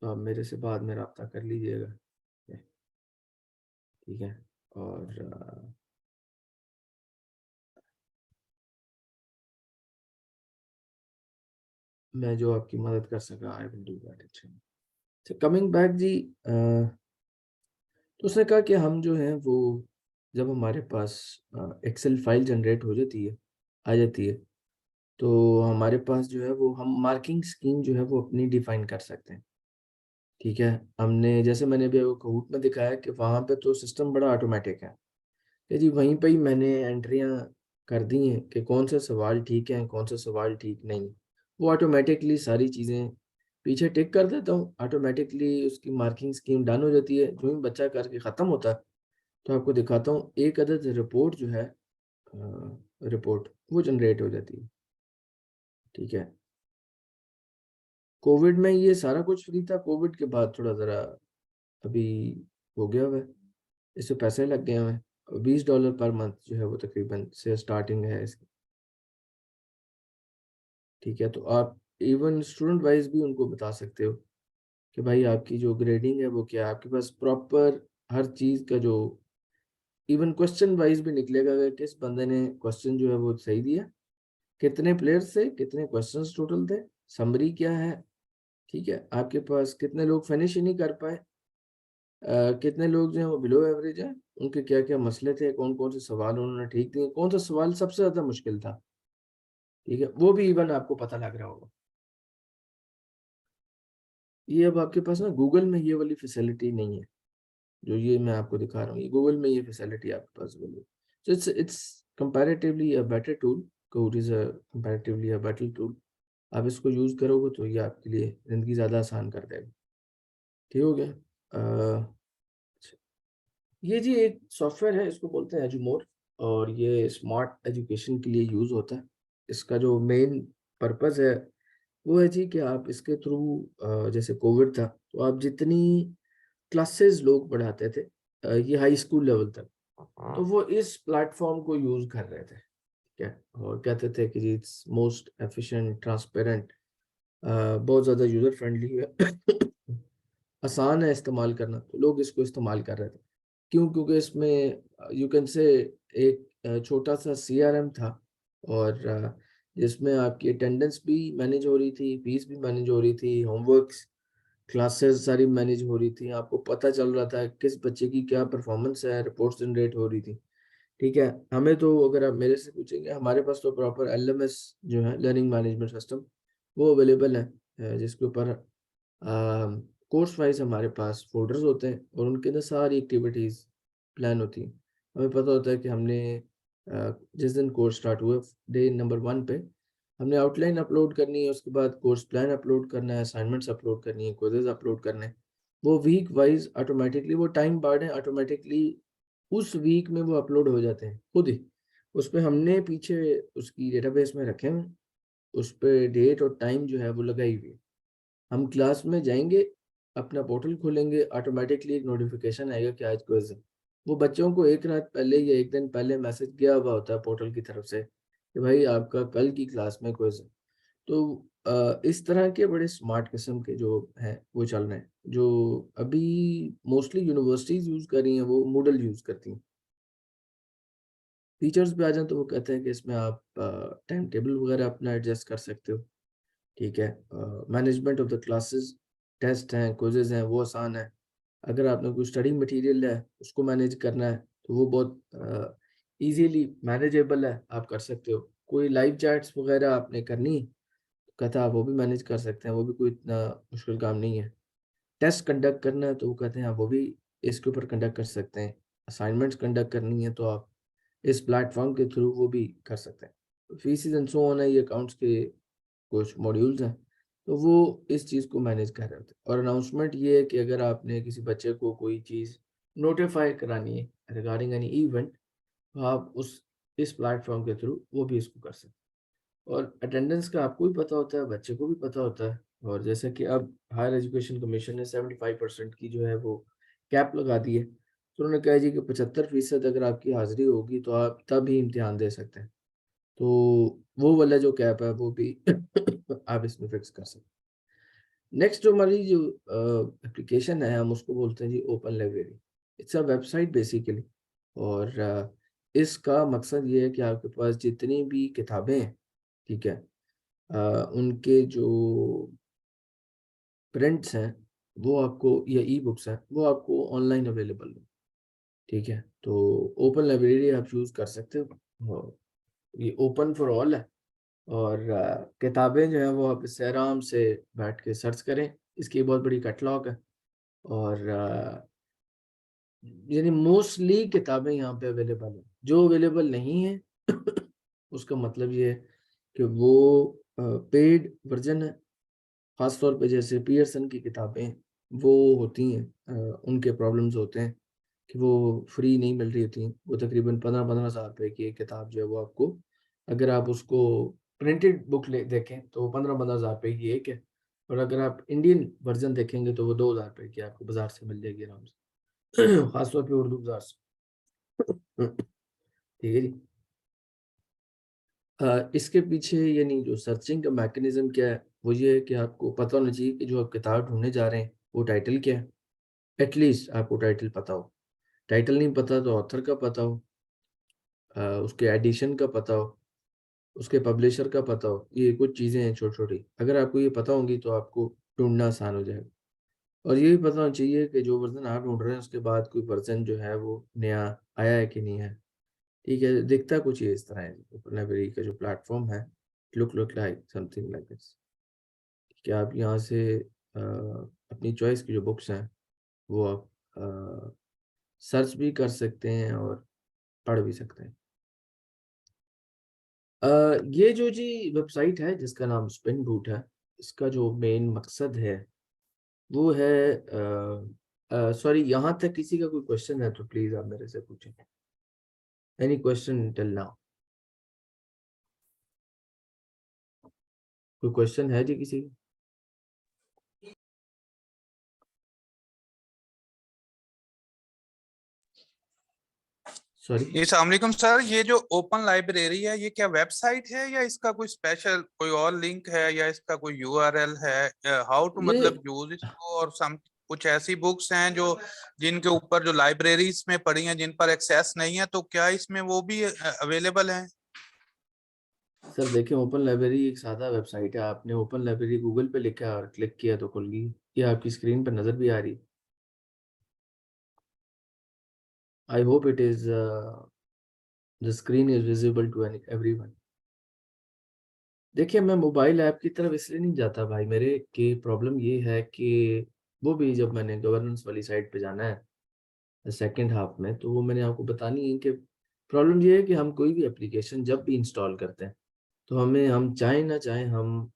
तो आप मेरे से बाद में रब्ता कर लीजिएगा। ठीक है, और मैं जो आपकी मदद कर सका आई विल डू दैट। अच्छा, कमिंग बैक जी, तो उसने कहा कि हम जो हैं वो, जब हमारे पास एक्सेल फाइल जनरेट हो जाती है, आ जाती है, तो हमारे पास जो है वो हम मार्किंग स्कीम जो है वो अपनी डिफाइन कर सकते हैं। ठीक है, हमने जैसे मैंने अभी आपको कहूट में दिखाया कि वहाँ पे तो सिस्टम बड़ा ऑटोमेटिक है कि जी वहीं पे ही मैंने एंट्रियाँ कर दी हैं कि कौन सा सवाल ठीक है, कौन सा सवाल ठीक नहीं। वो ऑटोमेटिकली सारी चीज़ें पीछे टिक कर देता हूँ, ऑटोमेटिकली उसकी मार्किंग स्कीम डन हो जाती है। जो ही बच्चा करके ख़त्म होता है तो आपको दिखाता हूँ, एक अदद रिपोर्ट जो है, रिपोर्ट वो जनरेट हो जाती है। ठीक है, कोविड में ये सारा कुछ फ्री था, कोविड के बाद थोड़ा ज़रा अभी हो गया हुआ है, इससे पैसे लग गए हुए हैं। $20 पर मंथ जो है वो तकरीबन से स्टार्टिंग है इसकी। ठीक है, तो आप इवन स्टूडेंट वाइज भी उनको बता सकते हो कि भाई आपकी जो ग्रेडिंग है वो क्या है, आपके पास प्रॉपर हर चीज़ का जो, इवन क्वेश्चन वाइज भी निकलेगा कि किस बंदे ने क्वेश्चन जो है वो सही दिया, कितने प्लेयर्स थे, कितने क्वेश्चंस टोटल थे, समरी क्या है। ठीक है, आपके पास कितने लोग फिनिश ही नहीं कर पाए, कितने लोग जो है वो बिलो एवरेज है, उनके क्या क्या मसले थे, कौन कौन से सवाल उन्होंने ठीक दिए, कौन सा सवाल सबसे ज़्यादा मुश्किल था। ठीक है, वो भी इवन आपको पता लग रहा होगा। ये अब आपके पास ना गूगल में ये वाली फैसिलिटी नहीं है, जो ये मैं आपको दिखा रहा हूँ, ये गूगल में ये फैसिलिटी आपके पास अवेलेबल। तो it's comparatively a better tool, code is a comparatively a better tool. आप इसको यूज़ करोगे तो ये आपके लिए ज़िंदगी ज़्यादा आसान कर देगा। ठीक हो गया? अच्छा, ये जी एक सॉफ्टवेयर है, इसको बोलते हैं एजुमोर, और ये स्मार्ट एजुकेशन के लिए यूज़ होता है। इसका जो मेन पर्पज़ है वो है जी कि आप इसके थ्रू जैसे कोविड था, तो आप जितनी क्लासेस लोग पढ़ाते थे ये हाई स्कूल लेवल तक, तो वो इस प्लेटफॉर्म को यूज़ कर रहे थे, ठीक है? और कहते थे कि जी इट्स मोस्ट एफिशिएंट, ट्रांसपेरेंट, बहुत ज़्यादा यूज़र फ्रेंडली है, आसान है इस्तेमाल करना, तो लोग इसको इस्तेमाल कर रहे थे। क्यों? क्योंकि इसमें यू कैन से एक छोटा-सा सीआरएम था, और जिसमें आपकी अटेंडेंस भी मैनेज हो रही थी, फीस भी मैनेज हो रही थी, होमवर्क्स, क्लासेस सारी मैनेज हो रही थी, आपको पता चल रहा था किस बच्चे की क्या परफॉर्मेंस है, रिपोर्ट्स जनरेट हो रही थी, ठीक है? हमें तो अगर आप मेरे से पूछेंगे, हमारे पास तो प्रॉपर एलएमएस जो है, लर्निंग मैनेजमेंट सिस्टम, वो अवेलेबल है, जिसके ऊपर कोर्स वाइज हमारे पास फ़ोल्डर्स होते हैं और उनके अंदर सारी एक्टिविटीज़ प्लान होती हैं। हमें पता होता है कि हमने जिस दिन कोर्स स्टार्ट हुआ, डे नंबर 1 पे हमने आउटलाइन अपलोड करनी है, उसके बाद कोर्स प्लान अपलोड करना है, असाइनमेंट्स अपलोड करनी है, क्विज़ेज़ अपलोड करने हैं। वो वीक वाइज़ ऑटोमैटिकली, वो टाइम बार्ड है, ऑटोमैटिकली उस वीक में वो अपलोड हो जाते हैं खुद ही। उसपे हमने पीछे उसकी डेटाबेस में रखे हुए हैं, उसपे डेट और टाइम जो है वो लगाई हुई है। हम क्लास में जाएँगे, अपना पोर्टल खोलेंगे, ऑटोमैटिकली एक नोटिफ़िकेशन आएगा कि आज क्विज़ है। वो बच्चों को 1 रात पहले या 1 दिन पहले मैसेज गया हुआ होता है पोर्टल की तरफ से कि भाई आपका कल की क्लास में क्विज़ है। तो इस तरह के बड़े स्मार्ट किस्म के जो हैं वो चल रहे हैं। जो अभी मोस्टली यूनिवर्सिटीज़ यूज़ कर रही हैं, वो मूडल यूज़ करती हैं। फीचर्स पे आ जाएँ तो वो कहते हैं कि इसमें आप टाइम टेबल वगैरह अपना एडजस्ट कर सकते हो। ठीक है? Management of the classes, test हैं, क्विज़ेज़ हैं, वो आसान है। अगर आपने कोई स्टडी मटीरियल है, उसको मैनेज करना है, तो वो बहुत ईज़िली मैनेजेबल है, आप कर सकते हो। कोई लाइव चैट्स वगैरह आपने करनी, तो कहता है आप वो भी मैनेज कर सकते हैं, वो भी कोई इतना मुश्किल काम नहीं है। टेस्ट कंडक्ट करना है, तो वो कहते हैं आप वो भी इसके ऊपर कंडक्ट कर सकते हैं। असाइनमेंट्स कंडक्ट करनी है, तो आप इस प्लेटफ़ॉर्म के थ्रू वो भी कर सकते हैं। फीसेस एंड सो ऑन है, ये अकाउंट्स के कुछ मॉड्यूल्स हैं, तो वो इस चीज़ को मैनेज कर रहे होते हैं। और अनाउंसमेंट ये है कि अगर आपने किसी बच्चे को कोई चीज़ नोटिफ़ाई करानी है रिगार्डिंग एनी इवेंट, तो आप उस इस प्लेटफ़ॉर्म के थ्रू वो भी इसको कर सकते हैं। और अटेंडेंस का आपको भी पता होता है, बच्चे को भी पता होता है, और जैसा कि अब हायर एजुकेशन कमीशन ने 75% की जो है वो कैप लगा दी है। तो उन्होंने कहा है जी कि 75% अगर आपकी हाज़िरी होगी तो आप तब ही इम्तिहान दे सकते हैं। तो वो वाला जो कैप है वो भी आप इसमें फिक्स कर सकते हैं। नेक्स्ट जो हमारी जो एप्लीकेशन है, हम उसको बोलते हैं जी open library. It's a website basically, और इसका मकसद ये है कि आपके पास जितनी भी किताबें हैं, ठीक है? उनके जो प्रिंट्स हैं, वो आपको, या ई-बुक्स हैं, वो आपको ऑनलाइन अवेलेबल हो, ठीक है? तो ओपन लाइब्रेरी आप यूज़ कर सकते हो, और ये ओपन फॉर ऑल है। और किताबें जो हैं वो आप इससे आराम से बैठ के सर्च करें। इसकी बहुत बड़ी कैटलॉग है, और यानी मोस्टली किताबें यहाँ पे अवेलेबल हैं। जो अवेलेबल नहीं है उसका मतलब ये है कि वो पेड वर्ज़न है। ख़ास तौर पे जैसे पियर्सन की किताबें वो होती हैं, उनके प्रॉब्लम्स होते हैं कि वो फ्री नहीं मिल रही होती हैं। वो तकरीबन 15-15 हज़ार रुपए की एक किताब जो है वो आपको, अगर आप उसको प्रिंटेड बुक ले देखें तो वो 15-15 हज़ार रुपए की एक है, और अगर आप इंडियन वर्ज़न देखेंगे तो वो 2000 रुपए की आपको बाज़ार से मिल जाएगी आराम से। ख़ास तौर पे उर्दू बाज़ार से। ठीक है जी। इसके पीछे यानी जो सर्चिंग का मैकेनिज़्म क्या है, वो ये है कि आपको पता होना चाहिए कि जो आप किताब ढूँढने जा रहे हैं, वो टाइटल क्या है? एटलीस्ट आपको टाइटल पता हो। टाइटल नहीं पता तो ऑथर का पता हो, उसके एडिशन का पता हो, उसके पब्लिशर का पता हो। ये कुछ चीज़ें हैं छोटी-छोटी। अगर आपको ये पता होंगी तो आपको ढूँढना आसान हो जाएगा। और ये भी पता होना चाहिए कि जो वर्ज़न आप ढूँढ रहे हैं उसके बाद कोई वर्ज़न जो है वो नया आया है कि नहीं है। ठीक है? दिखता कुछ ये इस तरह है। ओपन लाइब्रेरी का जो प्लेटफ़ॉर्म है, look like something like this. कि आप यहाँ से अपनी चॉइस की जो बुक्स हैं, वो आप सर्च भी कर सकते हैं और पढ़ भी सकते हैं। ये जो जी वेबसाइट है जिसका नाम स्पिन बूट है, इसका जो मेन मकसद है वो है, सॉरी, यहाँ तक किसी का कोई क्वेश्चन है तो प्लीज आप मेरे से पूछें। Any question till now? कोई क्वेश्चन है जी किसी का? सॉरी, अस्सलाम वालेकुम सर, ये जो ओपन लाइब्रेरी है ये क्या वेबसाइट है या इसका कोई स्पेशल कोई और लिंक है या इसका कोई यूआरएल है? हाउ टू ये मतलब यूज इसको, और सम कुछ ऐसी बुक्स हैं जो जिनके ऊपर जो लाइब्रेरीज में पड़ी हैं जिन पर एक्सेस नहीं है, तो क्या इसमें वो भी अवेलेबल हैं? सर देखिए, ओपन लाइब्रेरी एक सादा वेबसाइट है। आपने ओपन लाइब्रेरी गूगल पे लिखा और क्लिक किया तो खुल गई। ये आपकी स्क्रीन पर नजर भी आ रही है। I hope it is the screen is visible to everyone. देखिए, मैं मोबाइल ऐप की तरफ इसलिए नहीं जाता भाई मेरे, कि प्रॉब्लम ये है कि वो भी जब मैंने गवर्नेंस वाली साइड पे जाना है सेकंड हाफ में, तो वो मैंने आपको बतानी है कि प्रॉब्लम ये है कि हम कोई भी एप्लीकेशन जब भी इंस्टॉल करते हैं तो हम चाहें ना चाहें हम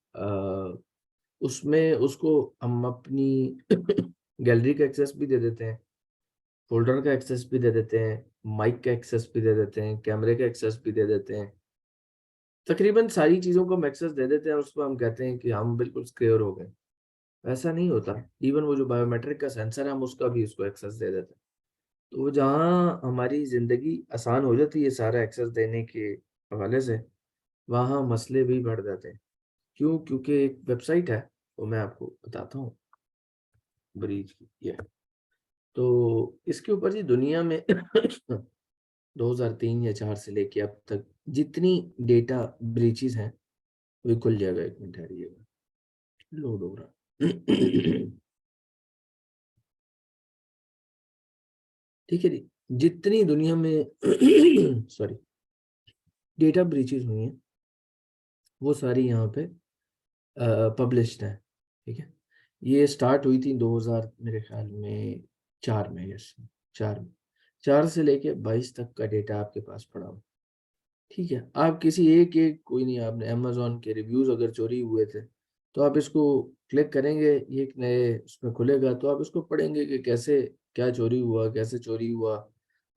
उसमें उसको हम अपनी गैलरी का एक्सेस भी दे देते हैं, फोल्डर का एक्सेस भी दे देते हैं, माइक का एक्सेस भी दे देते हैं, कैमरे का एक्सेस भी दे देते हैं। तकरीबन सारी चीज़ों को हम एक्सेस दे देते हैं और उसको हम कहते हैं कि हम बिल्कुल सिक्योर हो गए। ऐसा नहीं होता। इवन वो जो बायोमेट्रिक का सेंसर है हम उसका भी उसको एक्सेस दे देते हैं। तो वो जहाँ हमारी ज़िंदगी आसान हो जाती है सारा एक्सेस देने के हवाले से, वहाँ मसले भी बढ़ जाते हैं। क्यों? क्योंकि एक वेबसाइट है, वो मैं आपको बताता हूँ, ब्रीज की ये। तो इसके ऊपर जी दुनिया में 2003 या 4 से लेके अब तक जितनी डेटा ब्रीचेस हैं, वो खुल जाएगा, एक मिनट ठहरिएगा, लोड हो रहा। ठीक है जी, जितनी दुनिया में सॉरी डेटा ब्रीचेस हुई हैं वो सारी यहाँ पे पब्लिश्ड है। ठीक है, ये स्टार्ट हुई थी 2000 मेरे ख्याल में 4 में, यस 4 में। 4 से लेके 22 तक का डेटा आपके पास पड़ा हो। ठीक है, आप किसी एक एक कोई नहीं, आपने अमेजोन के रिव्यूज अगर चोरी हुए थे तो आप इसको क्लिक करेंगे, ये एक नए उसमें खुलेगा, तो आप इसको पढ़ेंगे कि कैसे क्या चोरी हुआ, कैसे चोरी हुआ,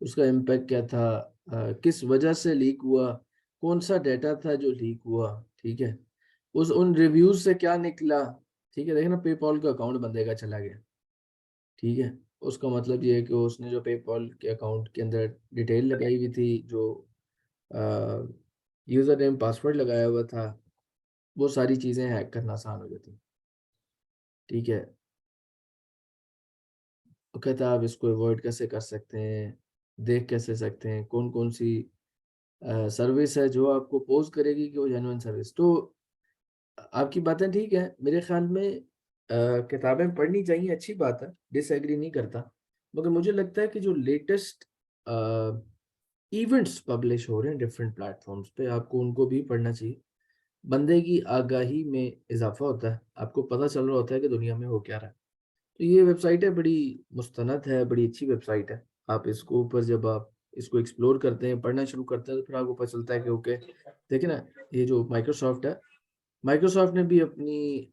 उसका इम्पैक्ट क्या था, किस वजह से लीक हुआ, कौन सा डेटा था जो लीक हुआ। ठीक है, उस उन रिव्यूज से क्या निकला। ठीक है, देखना ना, पेपॉल का अकाउंट बंदे का चला गया। ठीक है, उसका मतलब ये है कि उसने जो पेपॉल के अकाउंट के अंदर डिटेल लगाई हुई थी, जो यूजर नेम पासवर्ड लगाया हुआ था, वो सारी चीजें हैक करना आसान हो जाती। ठीक है, वो कहता है आप इसको अवॉइड कैसे कर सकते हैं, देख कैसे सकते हैं कौन कौन सी सर्विस है जो आपको पोज करेगी कि वो जेन्युइन सर्विस। तो आपकी बातें ठीक है, मेरे ख्याल में किताबें पढ़नी चाहिए, अच्छी बात है, डिसएग्री नहीं करता। मगर मुझे लगता है कि जो लेटेस्ट इवेंट्स पब्लिश हो रहे हैं डिफरेंट प्लेटफॉर्म्स पे, आपको उनको भी पढ़ना चाहिए। बंदे की आगाही में इजाफा होता है, आपको पता चल रहा होता है कि दुनिया में हो क्या रहा है। तो ये वेबसाइट है, बड़ी मुस्तनद है, बड़ी अच्छी वेबसाइट है। आप इसको ऊपर जब आप इसको एक्सप्लोर करते हैं, पढ़ना शुरू करते हैं, तो फिर आपको पता चलता है कि ओके, देखिए ना, ये जो माइक्रोसॉफ्ट है, माइक्रोसॉफ्ट ने भी अपनी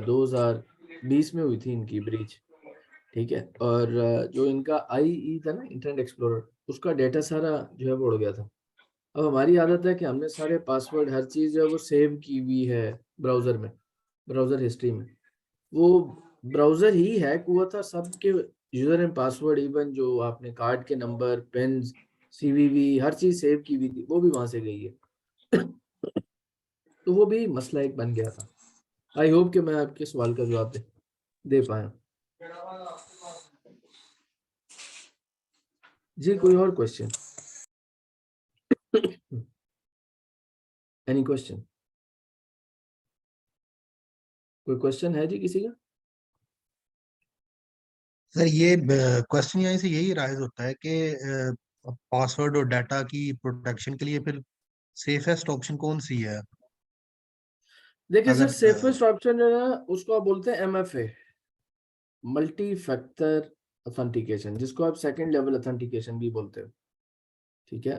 2020 में हुई थी इनकी ब्रीच। ठीक है, और जो इनका IE था ना, इंटरनेट एक्सप्लोरर, उसका डेटा सारा जो है वो उड़ गया था। अब हमारी आदत है कि हमने सारे पासवर्ड हर चीज़ जो है वो सेव की हुई है ब्राउज़र में, ब्राउज़र हिस्ट्री में। वो ब्राउज़र ही हैक हुआ था, सबके यूज़र एंड पासवर्ड, इवन जो आपने कार्ड के नंबर, पेन, CVV, हर चीज़ सेव की हुई थी, वो भी वहाँ से गई है। तो वो भी मसला एक बन गया था। आई होप कि मैं आपके सवाल का जवाब दे पाया। जी, कोई और क्वेश्चन? Any question? कोई क्वेश्चन है जी किसी का? सर ये क्वेश्चन यहाँ से यही राइज होता है कि पासवर्ड और डाटा की प्रोटेक्शन के लिए फिर सेफेस्ट ऑप्शन कौन सी है? देखिए सर, अगर सेफेस्ट ऑप्शन जो है ना, उसको आप बोलते हैं MFA, मल्टी फैक्टर ऑथेंटिकेशन, जिसको आप सेकंड लेवल ऑथेंटिकेशन भी बोलते हो। ठीक है।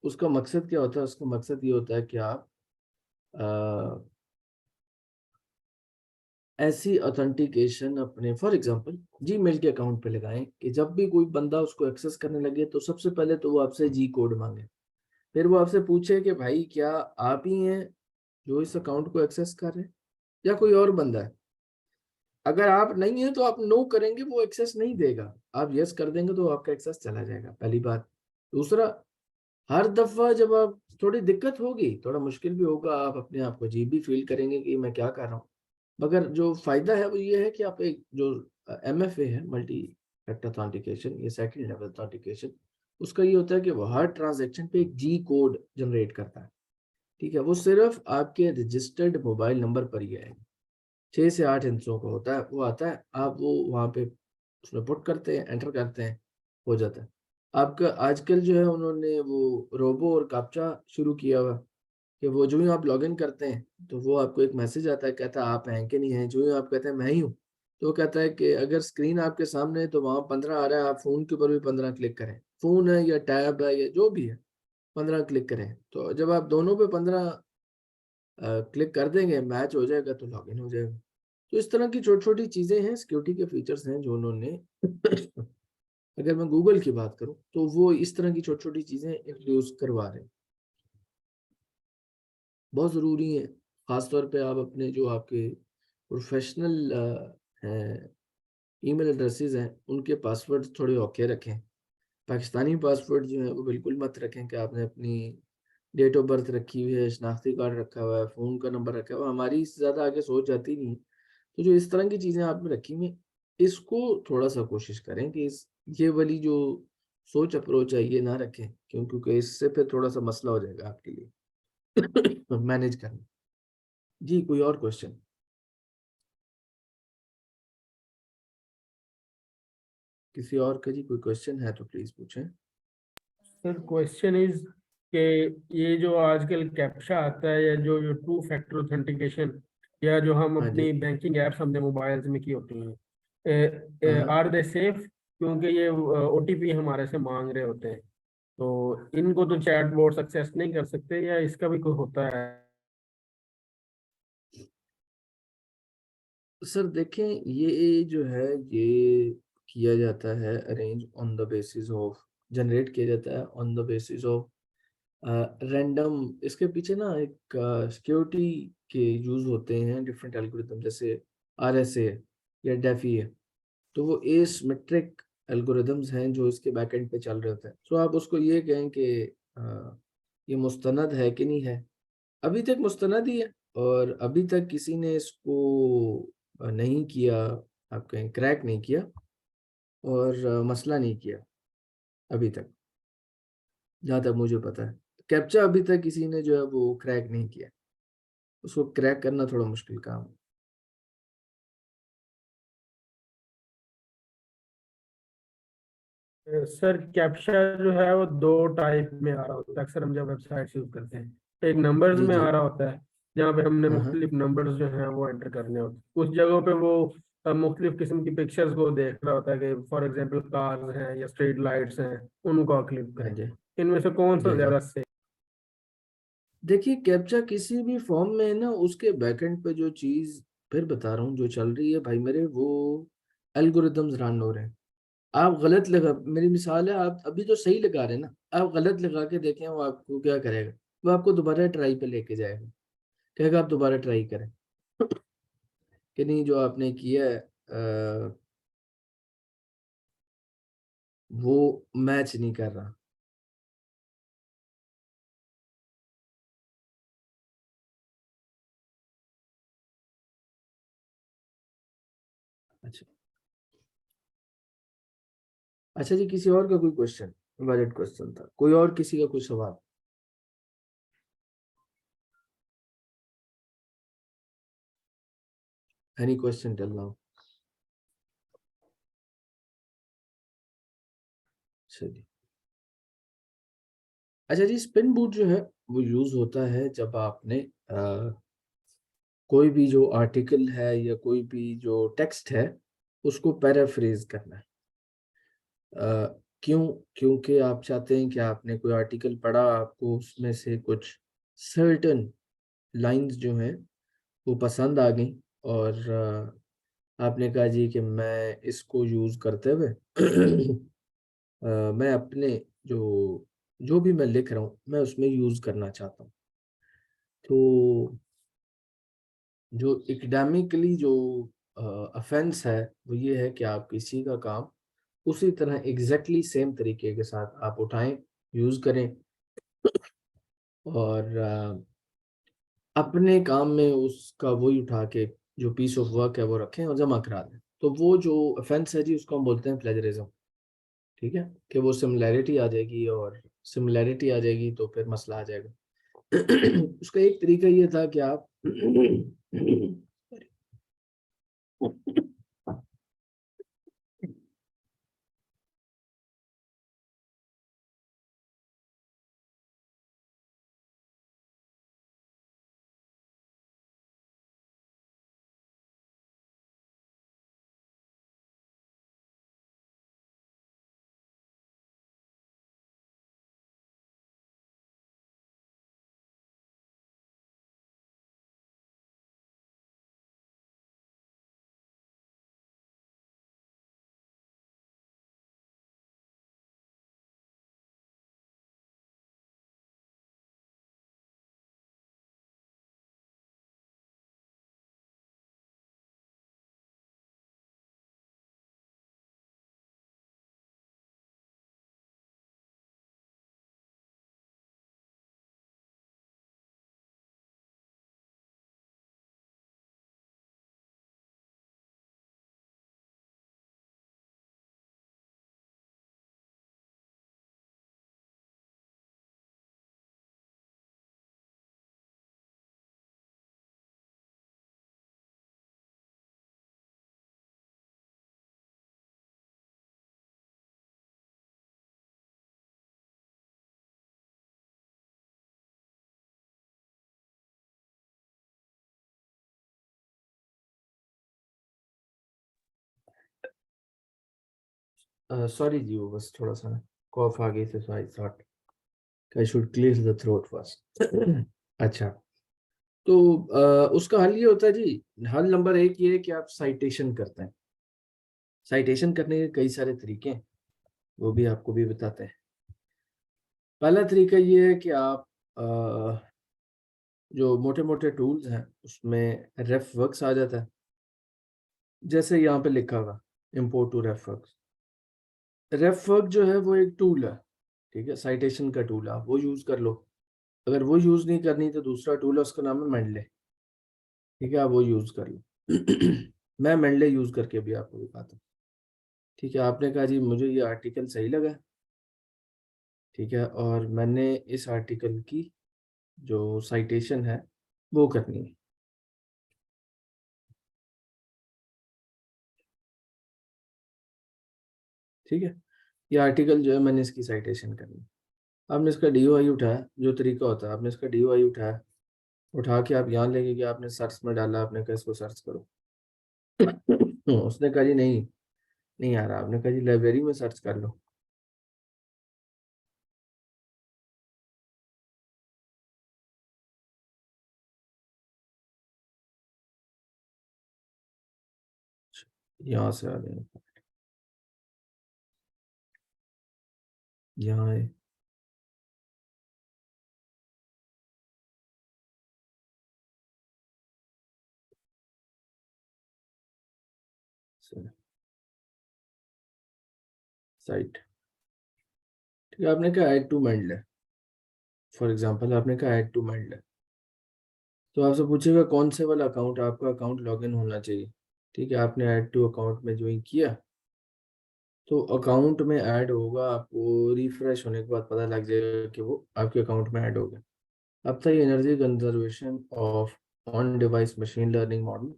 उसका मकसद क्या होता है? उसका मकसद ये होता है कि आप ऐसी ऑथेंटिकेशन अपने फॉर एग्जांपल जीमेल के अकाउंट पे लगाएं कि जब भी कोई बंदा उसको एक्सेस करने लगे तो सबसे पहले तो वो आपसे जी कोड मांगे, फिर वो आपसे पूछे कि भाई क्या आप ही हैं जो इस अकाउंट को एक्सेस कर रहे हैं या कोई और बंदा है। अगर आप नहीं है तो आप नो करेंगे, वो एक्सेस नहीं देगा। आप यस कर देंगे तो आपका एक्सेस चला जाएगा, पहली बात। दूसरा, हर दफा जब आप थोड़ी दिक्कत होगी, थोड़ा मुश्किल भी होगा, आप अपने आप को अजीब भी फील करेंगे कि मैं क्या कर रहा हूँ, मगर जो फायदा है वो ये है कि आप एक जो MFA है, मल्टी फैक्टर ऑथेंटिकेशन, ये सेकंड लेवल ऑथेंटिकेशन, उसका ये होता है कि वो हर ट्रांजैक्शन पे एक जी कोड जनरेट करता है। ठीक है, वो सिर्फ आपके रजिस्टर्ड मोबाइल नंबर पर ही आएगा। 6 से 8 हिंसों का होता है, वो आता है, आप वो वहाँ पे उसमें पुट करते हैं, एंटर करते हैं, हो जाता है आपका। आजकल जो है उन्होंने वो रोबो और कैप्चा शुरू किया हुआ कि वो जो ही आप लॉगिन करते हैं तो वो आपको एक मैसेज आता है, कहता है आप हैं कि नहीं हैं। जो ही आप कहते हैं मैं ही हूँ, तो वो कहता है कि अगर स्क्रीन आपके सामने है तो वहाँ 15 आ रहा है, आप फोन के ऊपर भी 15 क्लिक करें, फोन है या टैब है या जो भी है, 15 क्लिक करें। तो जब आप दोनों पे 15 क्लिक कर देंगे, मैच हो जाएगा तो लॉगिन हो जाएगा। तो इस तरह की छोटी छोटी चीजें हैं, सिक्योरिटी के फीचर्स हैं जो उन्होंने अगर मैं गूगल की बात करूं तो वो इस तरह की छोटी छोटी चीजें इंट्रोड्यूस करवा रहे हैं, बहुत ज़रूरी है। ख़ासतौर पे आप अपने जो आपके प्रोफेशनल हैं, ईमेल एड्रेसेस हैं, उनके पासवर्ड थोड़े औखे रखें। पाकिस्तानी पासवर्ड जो है वो बिल्कुल मत रखें कि आपने अपनी डेट ऑफ बर्थ रखी हुई है, शनाख्ती कार्ड रखा हुआ है, फ़ोन का नंबर रखा हुआ है, हमारी इससे ज़्यादा आगे सोच जाती नहीं है। तो जो इस तरह की चीज़ें आपने रखी हुई हैं, इसको थोड़ा सा कोशिश करें कि ये वाली जो सोच अप्रोच है ये ना रखें, क्योंकि इससे फिर थोड़ा सा मसला हो जाएगा आपके लिए मैनेज करना। जी, कोई और क्वेश्चन? किसी और का जी कोई क्वेश्चन है तो प्लीज पूछें। सर क्वेश्चन इज कि ये जो आजकल कैप्चा आता है या जो जो टू फैक्टर ऑथेंटिकेशन या जो हम हाँ जी। अपनी बैंकिंग एप्स हमने मोबाइल्स में की होती हैं, हाँ, आर दे सेफ? क्योंकि ये OTP हमारे से मांग रहे होते हैं, तो इनको तो चैट बोर्ड एक्सेस नहीं कर सकते, या इसका भी कोई होता है? सर देखें, ये जो है ये किया जाता है arrange on the basis of, generate किया जाता है on the basis of random. इसके पीछे ना एक सिक्योरिटी के यूज होते हैं डिफरेंट एल्गोरिथम, जैसे RSA या डेफी है, तो वो एसिमेट्रिक एल्गोरिथम्स हैं जो इसके बैकएंड पे चल रहे होते हैं। तो आप उसको ये कहें कि ये मुस्तनद है कि नहीं है, अभी तक मुस्तनद ही है, और अभी तक किसी ने इसको नहीं किया, आप कहें क्रैक नहीं किया, और मसला नहीं किया अभी तक, जहाँ तक मुझे पता है। कैप्चा अभी तक किसी ने जो है वो क्रैक नहीं किया, उसको क्रैक करना थोड़ा मुश्किल काम है। सर कैप्चा जो है वो दो टाइप में आ रहा होता है, अक्सर हम जब वेबसाइट यूज करते हैं। एक नंबर्स जी में जी। आ रहा होता है, जहाँ पे हमने हाँ हाँ। मुख्तलिफ नंबर्स जो हैं वो एंटर करने होते हैं। कुछ जगहों पे वो मुख्तलिफ किस्म की पिक्चर्स को देख रहा होता है कि फॉर एग्जांपल कार्स हैं या स्ट्रीट लाइट्स हैं, उनको क्लिक हाँ करें। जी। इनमें से कौन सा जी जी। ज्यादा सेफ? देखिए, कैप्चा किसी भी फॉर्म में है ना, उसके बैकएंड पे जो चीज फिर बता रहा हूँ जो चल रही है भाई मेरे, वो एल्गोरिदम्स रन हो रहे हैं। आप गलत लगा, मेरी मिसाल है, आप अभी जो सही लगा रहे हैं ना, आप गलत लगा के देखें, वो आपको क्या करेगा, वो आपको दोबारा ट्राई पे लेके जाएगा, कहेगा आप दोबारा ट्राई करें कि नहीं, जो आपने किया है वो मैच नहीं कर रहा। अच्छा, अच्छा जी, किसी और का कोई क्वेश्चन? वैलिड क्वेश्चन था, कोई और किसी का कोई सवाल? Any question till now? चलिए, अच्छा जी, स्पिन बूट जो है वो यूज होता है जब आपने कोई भी जो आर्टिकल है या कोई भी जो टेक्स्ट है उसको पैराफ्रेज करना है। क्यों? क्योंकि आप चाहते हैं कि आपने कोई आर्टिकल पढ़ा, आपको उसमें से कुछ सर्टन लाइंस जो हैं वो पसंद आ गई, और आपने कहा जी कि मैं इसको यूज़ करते हुए मैं अपने जो जो भी मैं लिख रहा हूँ मैं उसमें यूज़ करना चाहता हूँ। तो जो एकेडमिकली जो ऑफेंस है वो ये है कि आप किसी का काम उसी तरह एग्जैक्टली सेम तरीके के साथ आप उठाएं, यूज़ करें, और अपने काम में उसका वही उठा के जो पीस ऑफ वर्क है वो रखें और जमा करा दें। तो वो जो ऑफेंस है जी उसको हम बोलते हैं प्लेजरिज्म। ठीक है, कि वो सिमिलैरिटी आ जाएगी, और सिमिलैरिटी आ जाएगी तो फिर मसला आ जाएगा। उसका एक तरीका ये था कि आप सॉरी जी, वो बस थोड़ा सा कॉफ आ गई थी, so I thought I should clear the throat first. अच्छा, तो उसका हल ये होता है जी। हल नंबर एक ये है कि आप साइटेशन करते हैं। साइटेशन करने के कई सारे तरीके हैं, वो भी आपको भी बताते हैं। पहला तरीका ये है कि आप जो मोटे मोटे टूल्स हैं उसमें रेफ वर्क्स आ जाता है, जैसे यहाँ पे लिखा हुआ import to ref works. Ref work जो है वो एक टूल है, ठीक है, साइटेशन का टूल है, आप वो यूज़ कर लो। अगर वो यूज़ नहीं करनी तो दूसरा टूल है, उसका नाम है मेंडले। ठीक है, आप वो यूज़ कर लो। मैं मेंडले यूज़ करके भी आपको दिखाता हूँ। ठीक है, आपने कहा जी मुझे ये आर्टिकल सही लगा, ठीक है, और मैंने इस आर्टिकल की जो साइटेशन है वो करनी है। ठीक है, ये आर्टिकल जो है मैंने इसकी साइटेशन करनी है। आपने इसका DOI उठाया, जो तरीका होता है, आपने इसका DOI उठाया, उठा के आप यहाँ लेके गए, आपने सर्च में डाला, आपने कहा इसको सर्च करो। उसने कहा जी नहीं, नहीं आ रहा। आपने कहा जी लाइब्रेरी में सर्च कर लो। यहाँ से आ जाए, यहाँ है, साइट। ठीक है, आपने कहा add to Mendel, for example आपने कहा ऐड टू मेंडले, तो आपसे पूछेगा कौन से वाला अकाउंट, आपका अकाउंट लॉगिन होना चाहिए। ठीक है, आपने ऐड टू अकाउंट में ज्वाइन किया, तो अकाउंट में ऐड होगा, आपको रिफ्रेश होने के बाद पता लग जाएगा कि वो आपके अकाउंट में ऐड हो गया। अब था ये energy conservation of on device machine learning model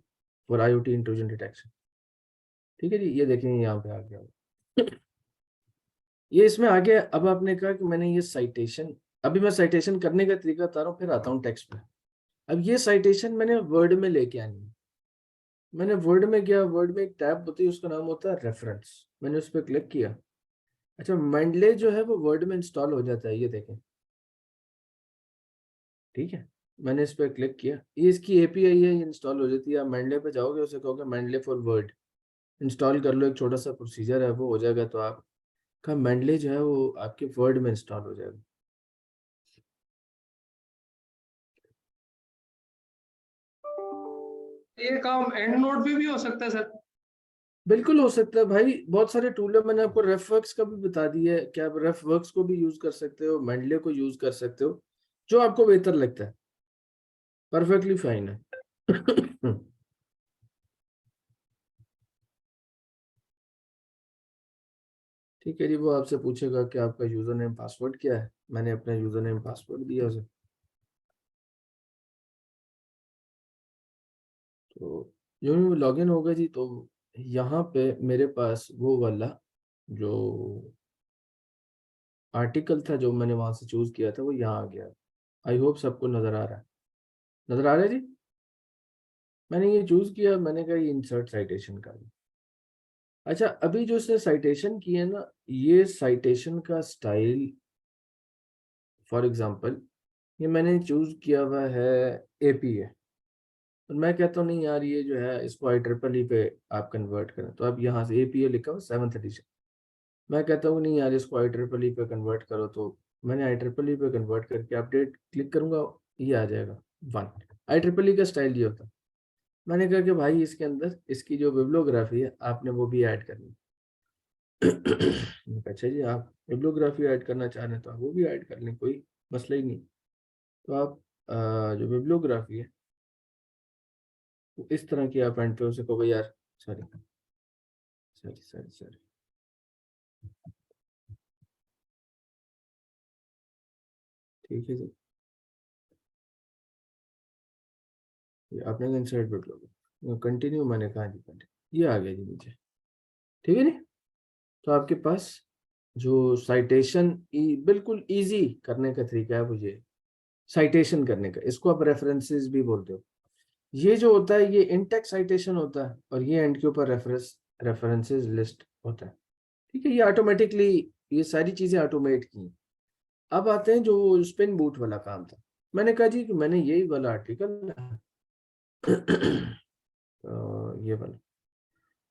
for IoT intrusion detection. ठीक है जी, ये देखें यहाँ पे आ गया। ये इसमें आ गया। अब आपने कहा कि मैंने ये साइटेशन, अभी मैं साइटेशन करने का तरीका बता रहा हूँ, फिर आता हूँ टेक्स्ट पे। अब ये साइटेशन मैंने वर्ड में लेके आनी है। मैंने वर्ड में किया, वर्ड में एक टैब होती है, उसका नाम होता है रेफरेंस। मैंने उस पर क्लिक किया, अच्छा, मेंडले जो है वो वर्ड में इंस्टॉल हो जाता है, ये देखें, ठीक है। मैंने इस पर क्लिक किया, ये इसकी एपीआई है, ये इंस्टॉल हो जाती है। आप मेंडले पे जाओगे, उसे कहोगे मेंडले फॉर वर्ड इंस्टॉल कर लो, एक छोटा सा प्रोसीजर है, वो हो जाएगा, तो आपका मेंडले जो है वो आपके वर्ड में इंस्टॉल हो जाएगा। ये काम एंड नोड पे भी हो सकता है सर? बिल्कुल हो सकता है भाई, बहुत सारे टूल है। मैंने आपको रेफवर्क्स का भी बता दिया है कि आप रेफवर्क्स को भी यूज कर सकते हो, मेंडले को यूज कर सकते हो, जो आपको बेहतर लगता है, परफेक्टली फाइन है। ठीक है जी, वो आपसे पूछेगा कि आपका यूजर नेम पासवर्ड क्या है। मैंने अपना यूजर नेम पासवर्ड दिया उसे, तो जो भी लॉगिन होगा जी, तो यहाँ पे मेरे पास वो वाला जो आर्टिकल था जो मैंने वहां से चूज किया था, वो यहाँ आ गया। आई होप सबको नजर आ रहा है, नजर आ रहा है जी। मैंने ये चूज किया, मैंने कहा ये इंसर्ट साइटेशन का। अच्छा, अभी जो इसने साइटेशन की है ना, ये साइटेशन का स्टाइल, फॉर एग्जांपल ये मैंने चूज किया हुआ है एपीए, और मैं कहता हूँ नहीं यार, ये जो है इसको IEEE पे आप कन्वर्ट करें, तो अब यहाँ से एपीए लिखा हुआ 7th एडिशन, मैं कहता हूँ नहीं यार, इसको IEEE पे कन्वर्ट करो, तो मैंने IEEE पे कन्वर्ट करके अपडेट क्लिक करूंगा, ये आ जाएगा 1। IEEE का स्टाइल ये होता है। मैंने कहा कि भाई इसके अंदर इसकी जो बिब्लियोग्राफी है आपने वो भी ऐड करनी। अच्छा जी, आप बिब्लियोग्राफी ऐड करना चाह रहे हैं तो आप वो भी ऐड कर लें, कोई मसला ही नहीं। तो आप जो बिब्लियोग्राफी है वो इस तरह की आप एंड पे उसे कहोगे यार, सॉरी सॉरी सॉरी सॉरी, ठीक है जी, ये आपने इंसर्ट बिब्लियोग्राफी कंटिन्यू, मैंने कहा जी कंटिन्यू, ये आ गया जी नीचे, ठीक है नी। तो आपके पास जो साइटेशन बिल्कुल इजी करने का तरीका है वो ये साइटेशन करने का, इसको आप रेफरेंसेस भी बोलते हो। ये जो होता है ये इंटेक्स साइटेशन होता है, और ये एंड के ऊपर रेफरेंसेस लिस्ट होता है, ठीक है। ये ऑटोमेटिकली, ये सारी चीजें ऑटोमेट की। अब आते हैं जो स्पिन बूट वाला काम था। मैंने कहा जी कि मैंने यही वाला आर्टिकल ये वाला,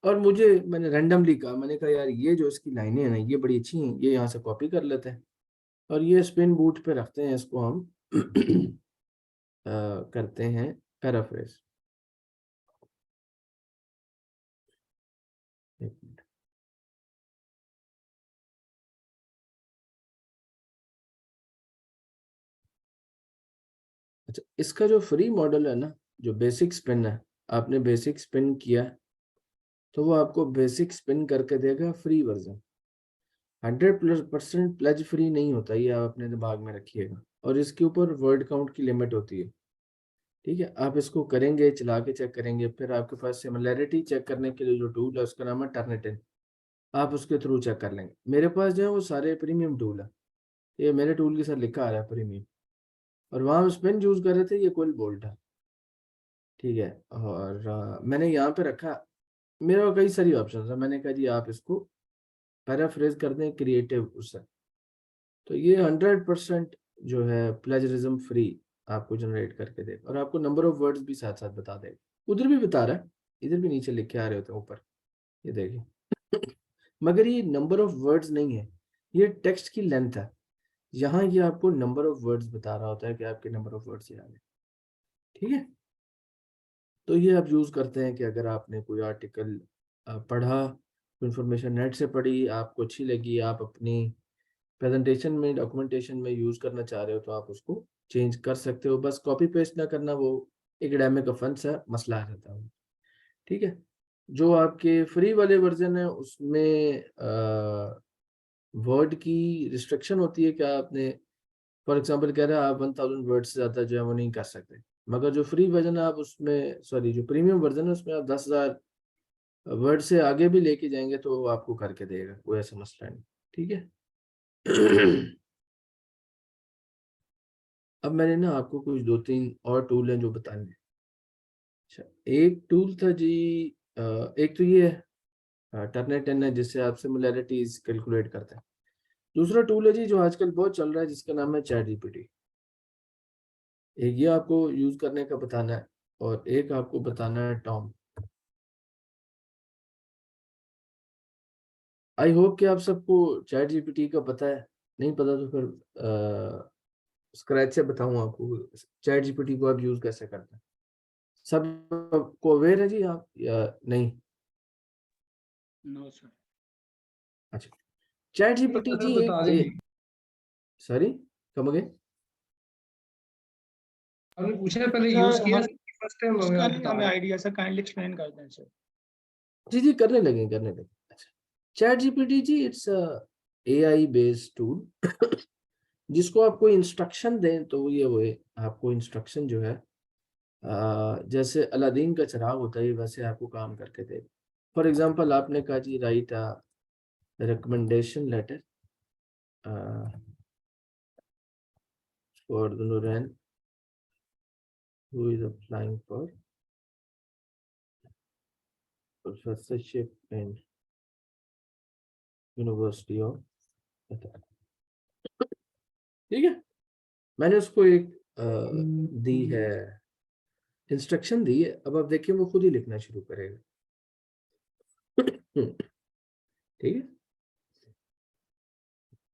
और मैंने रैंडमली कहा, मैंने कहा यार ये जो इसकी लाइनें हैं ना ये बड़ी अच्छी हैं, ये यहाँ से कॉपी कर लेते हैं और ये स्पिन बूट पे रखते हैं, इसको हम करते हैं पैराफ्रेज। एक मिनट, अच्छा, इसका जो फ्री मॉडल है ना, जो बेसिक स्पिन है, आपने बेसिक स्पिन किया तो वो आपको बेसिक स्पिन करके देगा फ्री वर्जन। 100% प्लज फ्री नहीं होता, ये आप अपने दिमाग में रखिएगा, और इसके ऊपर वर्ड काउंट की लिमिट होती है, ठीक है। आप इसको करेंगे, चला के चेक करेंगे, फिर आपके पास सिमिलैरिटी चेक करने के लिए जो टूल है उसका नाम है टर्निटिन, आप उसके थ्रू चेक कर लेंगे। मेरे पास जो है वो सारे प्रीमियम टूल है, ये मेरे टूल के साथ लिखा आ रहा है प्रीमियम, और वहाँ हम स्पिन यूज कर रहे थे, ये कोई बोल्ट है, ठीक है। और मैंने यहाँ पे रखा, मेरे पास कई सारी ऑप्शन है, मैंने कहा जी आप इसको पैराफ्रेज कर दें क्रिएटिव उससे, तो ये 100% जो है प्लेजरिज्म फ्री आपको जनरेट करके देगा, और आपको नंबर ऑफ वर्ड्स भी साथ साथ बता देगा। उधर भी बता रहा है, इधर भी नीचे लिखे आ रहे होते हैं ऊपर, ये देखिए। मगर ये नंबर ऑफ वर्ड्स नहीं है, ये टेक्स्ट की लेंथ है। यहाँ ये आपको नंबर ऑफ वर्ड्स बता रहा होता है कि आपके नंबर ऑफ वर्ड्स याद है, ठीक है। तो ये आप यूज करते हैं कि अगर आपने कोई आर्टिकल पढ़ा, इंफॉर्मेशन नेट से पढ़ी, आपको अच्छी लगी, आप अपनी प्रेजेंटेशन में, डॉक्यूमेंटेशन में यूज करना चाह रहे हो, तो आप उसको चेंज कर सकते हो। बस कॉपी पेस्ट ना करना, वो एकेडमिक ऑफेंस है, मसला आ जाता है, ठीक है। जो आपके फ्री वाले वर्जन है उसमें वर्ड की रिस्ट्रिक्शन होती है, क्या आपने फॉर एग्जांपल कह रहे हैं आप 1000 वर्ड से ज़्यादा जो है वो नहीं कर सकते, मगर जो फ्री वर्जन है आप उसमें, सॉरी जो प्रीमियम वर्जन है उसमें आप 10,000 वर्ड से आगे भी लेके जाएंगे तो वो आपको करके देगा, कोई ऐसा मसला नहीं, ठीक है। अब मैंने ना आपको कुछ 2-3 और टूल हैं जो बताने हैं। अच्छा, एक टूल था जी, एक तो ये है टर्निटिन है, जिससे आप सिमिलैरिटीज कैलकुलेट करते हैं। दूसरा टूल है जी जो आजकल बहुत चल रहा है, जिसका नाम है चैट जीपीटी। एक ये आपको यूज करने का बताना है, और एक आपको बताना है टॉम। आई होप कि आप सबको चैट जीपीटी का पता है। नहीं पता तो फिर स्क्रैच से बताऊं आपको चैट जीपीटी को आप यूज कैसे करते हैं। सब को अवेयर है जी आप या नहीं? No sir. अच्छा, चैट जीपीटी जी बता देंगे। Sorry, come again. आपने पूछा पहले यूज किया फर्स्ट टाइम हमें आइडिया सर, काइंडली एक्सप्लेन कर दें सर। जी जी, करने लगे। अच्छा, चैट जीपीटी जी इट्स एआई बेस्ड टूल जिसको आप कोई इंस्ट्रक्शन दें तो ये वो आपको इंस्ट्रक्शन जो है जैसे अलादीन का चिराग होता है वैसे आपको काम करके दे। फॉर एग्जांपल आपने कहा जी write recommendation letter for the Noorain who is applying for professorship in University of Qatar। ठीक है, मैंने उसको एक दी है, इंस्ट्रक्शन दी है। अब आप देखिए वो खुद ही लिखना शुरू करेगा। ठीक है,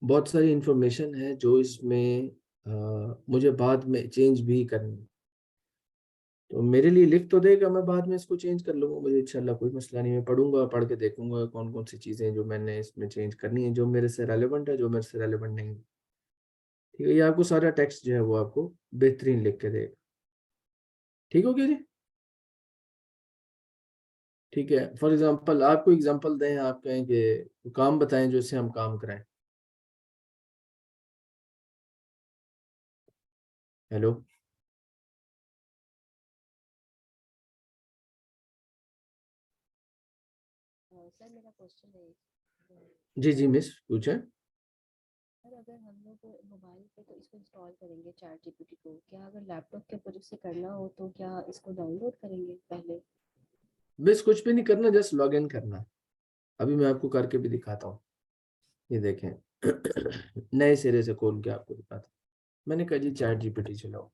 बहुत सारी इंफॉर्मेशन है जो इसमें मुझे बाद में चेंज भी करनी, तो मेरे लिए लिख तो देगा, मैं बाद में इसको चेंज कर लूंगा। मुझे इंशाल्लाह कोई मसला नहीं, मैं पढ़ूंगा, पढ़ के देखूंगा कौन कौन सी चीज़ें जो मैंने इसमें चेंज करनी है, जो मेरे से रेलेवेंट है, जो मेरे से रेलेवेंट नहीं है। ठीक है, ये आपको सारा टेक्स्ट जो है वो आपको बेहतरीन लिख के देगा। ठीक हो गया जी? ठीक है, फॉर एग्जांपल आपको एग्जांपल दें, आप कहें कि काम बताएं जो इससे हम काम कराएं। हेलो, सर मेरा क्वेश्चन है जी जी मिस पूछें। सर, अगर हम लोग मोबाइल पे तो इसको इंस्टॉल करेंगे चैट जीपीटी को, क्या अगर लैपटॉप के ऊपर इससे करना हो तो क्या इसको डाउनलोड करेंगे पहले? बस कुछ भी नहीं करना, जस्ट लॉग इन करना। अभी मैं आपको करके भी दिखाता हूँ, ये देखें। नए सिरे से खोल के आपको दिखाता हूँ। मैंने कहा जी चैट जीपीटी चलाओ।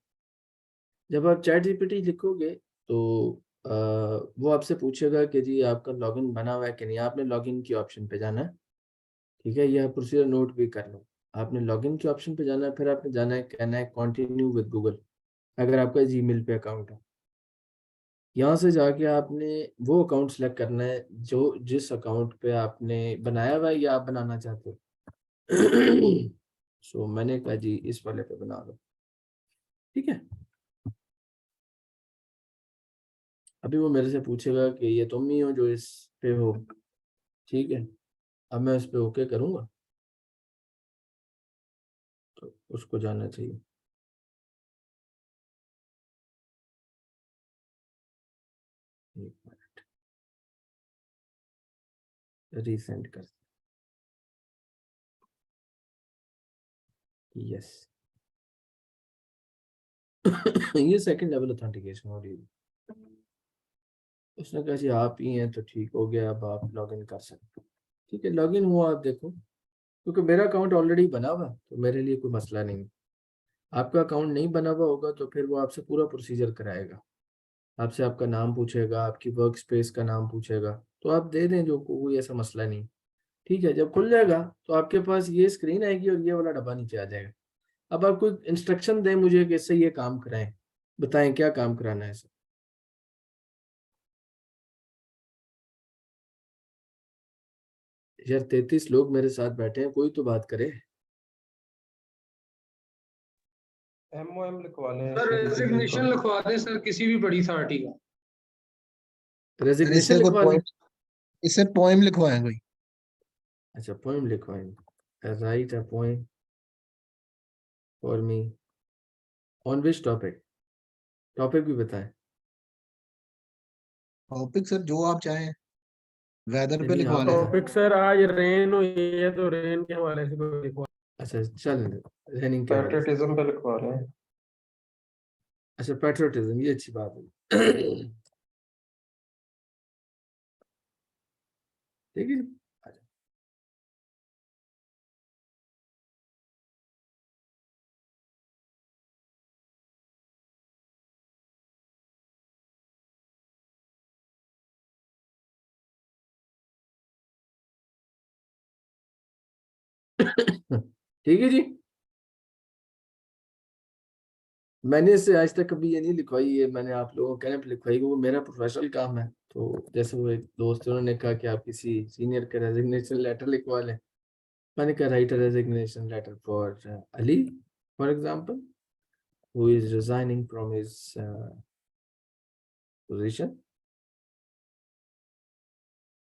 जब आप चैट जीपीटी लिखोगे तो वो आपसे पूछेगा कि जी आपका लॉगिन बना हुआ है कि नहीं। आपने लॉगिन की ऑप्शन पे जाना है। ठीक है, यह प्रोसीजर नोट भी कर लो। आपने लॉगिन के ऑप्शन पे जाना है, फिर आपने जाना है, कहना है कंटिन्यू विद गूगल, अगर आपका जीमेल पे अकाउंट है। यहाँ से जाके आपने वो अकाउंट सेलेक्ट करना है जो जिस अकाउंट पे आपने बनाया हुआ है या आप बनाना चाहते हो। सो मैंने कहा जी इस वाले पे बना दो। ठीक है, अभी वो मेरे से पूछेगा कि ये तुम ही हो जो इस पे हो। ठीक है, अब मैं इस पे ओके करूँगा तो उसको जाना चाहिए। एक मिनट, रीसेंड कर। यस। ये सेकंड लेवल ऑथेंटिकेशन हो रही है। उसने कहा जी आप ही हैं तो ठीक हो गया, अब आप लॉगिन कर सकते हो। ठीक है, लॉगिन हुआ। आप देखो, क्योंकि मेरा अकाउंट ऑलरेडी बना हुआ तो मेरे लिए कोई मसला नहीं। आपका अकाउंट नहीं बना हुआ होगा तो फिर वो आपसे पूरा प्रोसीजर कराएगा। आपसे आपका नाम पूछेगा, आपकी वर्क स्पेस का नाम पूछेगा, तो आप दे दें, जो कोई ऐसा मसला नहीं। ठीक है, जब खुल जाएगा तो आपके पास ये स्क्रीन आएगी और ये वाला डब्बा नीचे आ जाएगा। अब आप कोई इंस्ट्रक्शन दें मुझे कि इससे ये काम कराएं, बताएं क्या काम कराना है इसे। यार 33 लोग मेरे साथ बैठे हैं, कोई तो बात करे। एमओएम लिखवा लें सर रेजिग्नेशन लिखवा दें सर, किसी भी बड़ी अथॉरिटी का। रेजिग्नेशन लिखवा लें। इससे पोएम लिखवाएं कोई। अच्छा, पोएम लिखवाएंगे। Write a poem for me on which topic? Topic भी बताएं। टॉपिक सर जो आप चाहें, वेदर पे नहीं, लिखवा आप लें। बताएं। टॉपिक सर आज रेन हुई है तो रेन के हवाले से कोई लिखवा। अच्छा चल, रनिंग के बारे में। पैट्रियटिज्म पे लिखवा रहे हैं। अच्छा, पैट्रियटिज्म, ये अच्छी बात है। ठीक है। ठीक है जी। मैंने इससे आज तक कभी ये नहीं लिखवाई, ये मैंने आप लोगों को कहने पे लिखवाई क्योंकि मेरा प्रोफेशनल काम है। तो जैसे वो एक दोस्त उन्होंने कहा कि आप किसी सीनियर का रेजिग्नेशन लेटर लिखवा लें, मैंने कहा write a resignation letter for Ali for example who is resigning from his position